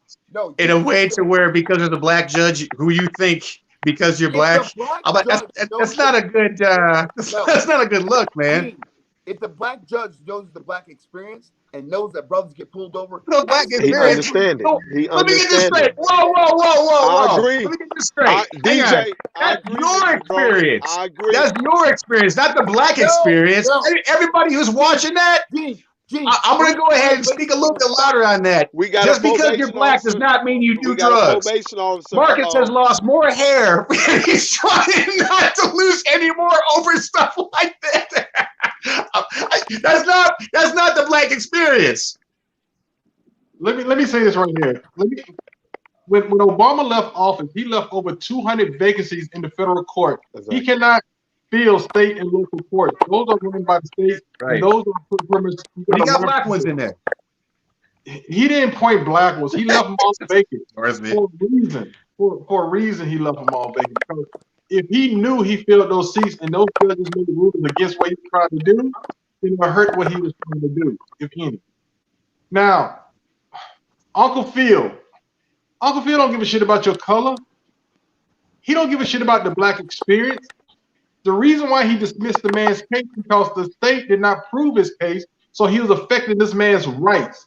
in a way to where because of the black judge who you think because you're black, that's not a good that's not a good look, man. If the black judge knows the black experience and knows that brothers get pulled over, no black experience. He understands it. Let me get this straight. Whoa. I agree. Let me get this straight. DJ, that's your experience. I agree. That's your experience, not the black experience. Everybody who's watching that, I'm going to go ahead and speak a little bit louder on that. Just because you're black does not mean you do drugs. Marcus has lost more hair. He's trying not to lose any more over stuff like that. That's not the black experience. Let me say this right here. When Obama left office, he left over 200 vacancies in the federal court. Exactly. He cannot fill state and local courts. Those are run by the state. Right. And those are permits. He got black ones in there. He didn't point black ones. He left them all vacant for a reason. For a reason, he left them all vacant. Because if he knew he filled those seats and those judges made rulings against what he was trying to do, then it would hurt what he was trying to do, if any. Now, Uncle Phil. Uncle Phil don't give a shit about your color. He don't give a shit about the black experience. The reason why he dismissed the man's case because the state did not prove his case, so he was affecting this man's rights.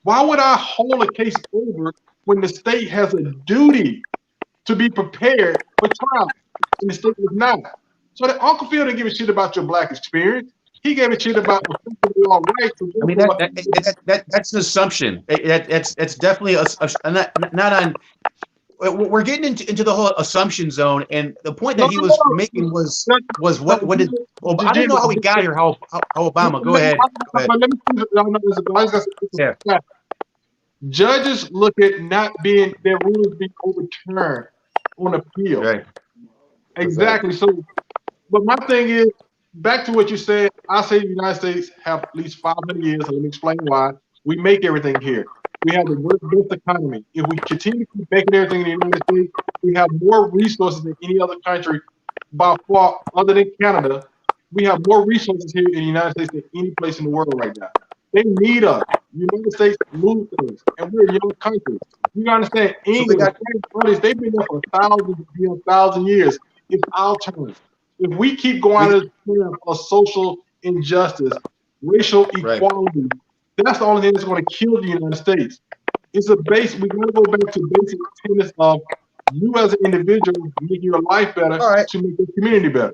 Why would I hold a case over when the state has a duty to be prepared for trial and the state was not? So that Uncle Phil didn't give a shit about your black experience. He gave a shit about affecting your rights. I mean that's an assumption. That's definitely not on. We're getting into the whole assumption zone, and the point that he was making was what did. Well, I don't know how we got here. How Obama? Go ahead. Go ahead. Yeah. Judges look at not being their rulings being overturned on appeal. Right. Exactly. So, but my thing is, back to what you said, I say the United States have at least 500 years, and let me explain why. We make everything here. We have the best economy. If we continue to keep making everything in the United States, we have more resources than any other country by far, other than Canada. We have more resources here in the United States than any place in the world right now. They need us. The United States move things, and we're a young country. You gotta understand, England, they've been there for thousand years. It's our turn. If we keep going on this path of social injustice, racial equality, that's the only thing that's going to kill the United States. It's a base. We got to go back to basic tenets of you as an individual making your life better to make the community better.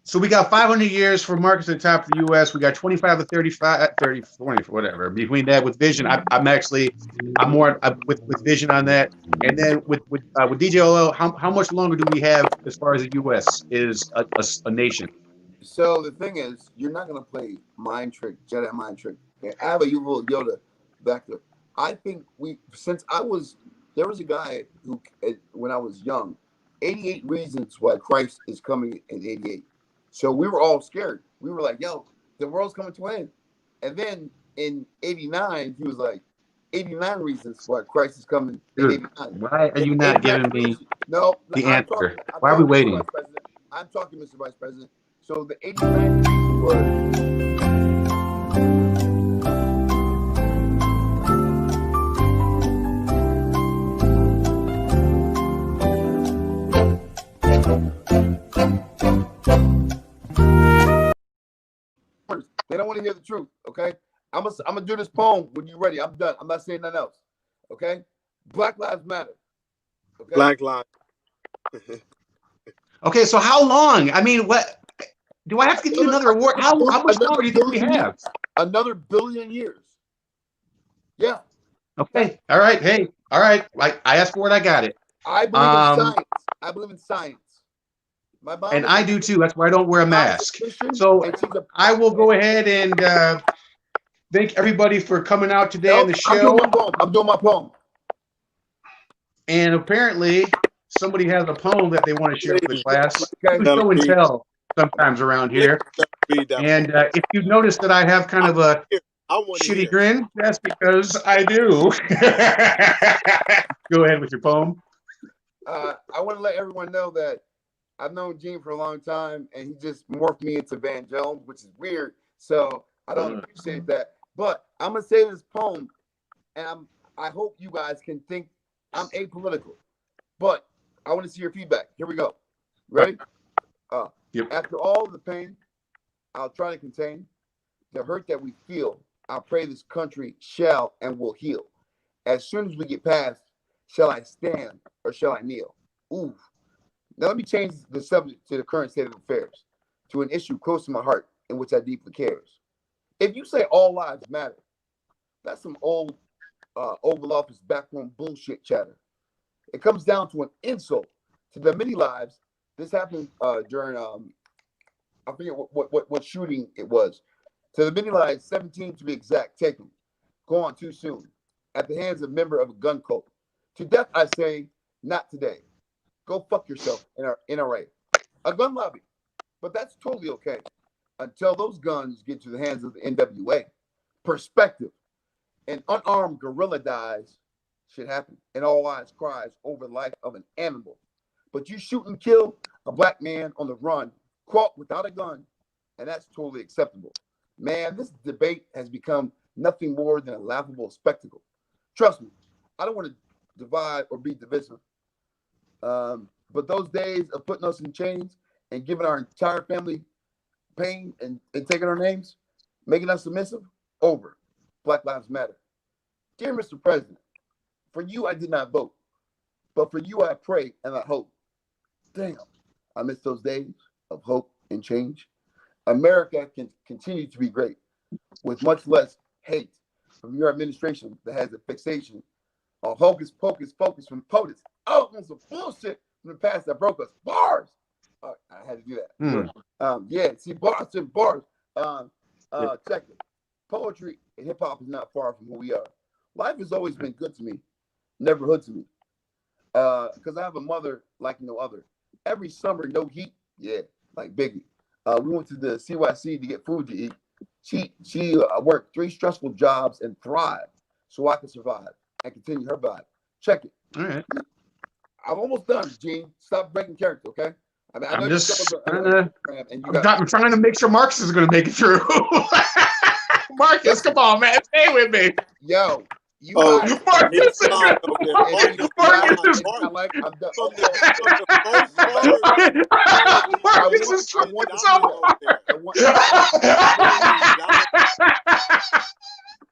So we got 500 years for markets at the top of the U.S. We got 25 to 35, 30, 40, whatever. Between that, with vision, I'm more with vision on that. And then with DJ OL, how much longer do we have as far as the U.S. is a nation? So the thing is, you're not gonna play mind trick, Jedi mind trick. And Abba, you will Yoda back there. I think there was a guy who, when I was young, 88 reasons why Christ is coming in 88. So we were all scared. We were like, yo, the world's coming to an end. And then in 89, he was like, 89 reasons why Christ is coming in 89. Why are you not giving me the answer? Why are we waiting? I'm talking, Mr. Vice President. So the 89 reasons were... They don't want to hear the truth, okay? I'm gonna do this poem when you're ready. I'm done. I'm not saying nothing else, okay? Black Lives Matter. Okay? Black Lives. Okay, so how long? I mean, what do I have to give you another award? How much longer do you think we have? Another billion years. Yeah. Okay. All right. Hey. All right. I asked for it. I got it. I believe in science. I believe in science. My mom and I do too. That's why I don't wear a mask. So I will go ahead and thank everybody for coming out today on the show. I'm doing my poem. And apparently somebody has a poem that they want to share with the class. We show and tell sometimes around here. And if you've noticed that I have kind of a shitty grin, that's because I do. Go ahead with your poem. I want to let everyone know that I've known Gene for a long time, and he just morphed me into Van Jones, which is weird. So I don't appreciate that. But I'm gonna say this poem, and I hope you guys can think I'm apolitical. But I want to see your feedback. Here we go. Ready? After all the pain, I'll try to contain the hurt that we feel. I pray this country shall and will heal. As soon as we get past, shall I stand or shall I kneel? Ooh. Now let me change the subject to the current state of affairs, to an issue close to my heart in which I deeply cares. If you say all lives matter, that's some old Oval Office backroom bullshit chatter. It comes down to an insult to the many lives. This happened during I forget what shooting it was. To the many lives, 17 to be exact, taken, gone too soon, at the hands of a member of a gun cult. To death, I say, not today. Go fuck yourself, NRA. A gun lobby. But that's totally okay until those guns get to the hands of the NWA. Perspective. An unarmed gorilla dies, shit happen, and all eyes cries over the life of an animal. But you shoot and kill a black man on the run, caught without a gun, and that's totally acceptable. Man, this debate has become nothing more than a laughable spectacle. Trust me, I don't want to divide or be divisive. But those days of putting us in chains and giving our entire family pain and taking our names, making us submissive, over. Black Lives Matter. Dear Mr. President, for you I did not vote, but for you I pray and I hope. Damn, I miss those days of hope and change. America can continue to be great with much less hate from your administration that has a fixation on hocus pocus focus from POTUS. Oh, on some bullshit from the past that broke us. Bars. I had to do that. Yeah, see, bars and bars. Check it. Poetry and hip hop is not far from who we are. Life has always been good to me, never hood to me. Because I have a mother like no other. Every summer, no heat. Yeah, like Biggie. We went to the CYC to get food to eat. She worked 3 stressful jobs and thrived so I could survive and continue her vibe. Check it. All right. I'm almost done, Gene. Stop breaking character, okay? I mean, I know I'm just I'm trying to make sure Marcus is going to make it through. Marcus, come on, man. Stay with me. Yo, Marcus is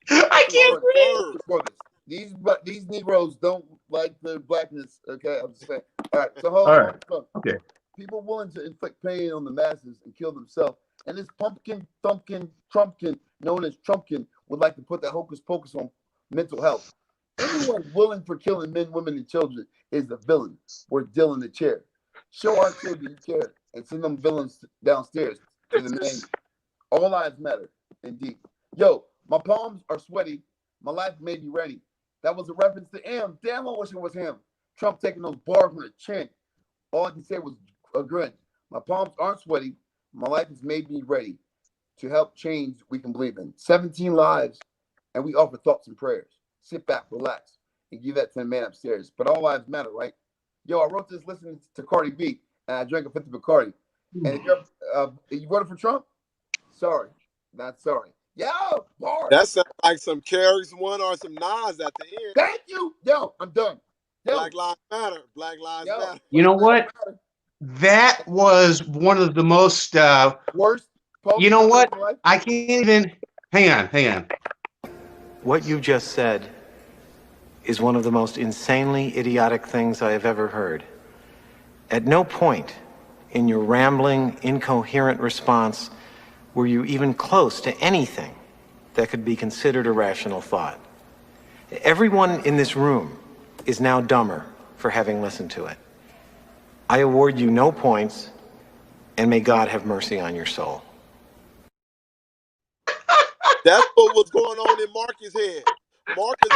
I can't breathe. These Negroes don't like the blackness. Okay, I'm just saying. All right, so hold on. Okay. People willing to inflict pain on the masses and kill themselves, and this pumpkin, thumpkin, Trumpkin, known as Trumpkin, would like to put that hocus pocus on mental health. Anyone willing for killing men, women, and children is the villain. We're dealing the chair. Show our children you care and send them villains downstairs to the main. All lives matter, indeed. Yo, my palms are sweaty. My life may be ready. That was a reference to M. Damn, I wish it was him. Trump taking those bars from the chin. All I can say was a grin. My palms aren't sweaty. My life has made me ready to help change we can believe in. 17 lives, and we offer thoughts and prayers. Sit back, relax, and give that to the man upstairs. But all lives matter, right? Yo, I wrote this listening to Cardi B, and I drank a 50 Bacardi. And if you voted for Trump, sorry, not sorry. Yo, bars. That sounds like some Carries One or some Nas at the end. Thank you. Yo, I'm done. Yo. Black Lives Matter. Black Lives Matter. You know what? That was one of the most worst. You know what? I can't even. Hang on. What you just said is one of the most insanely idiotic things I have ever heard. At no point in your rambling, incoherent response were you even close to anything that could be considered a rational thought. Everyone in this room is now dumber for having listened to it. I award you no points, and may God have mercy on your soul. That's what was going on in Marcus' head. Marcus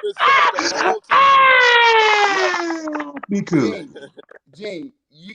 was saying the whole time. Me too. Gene, your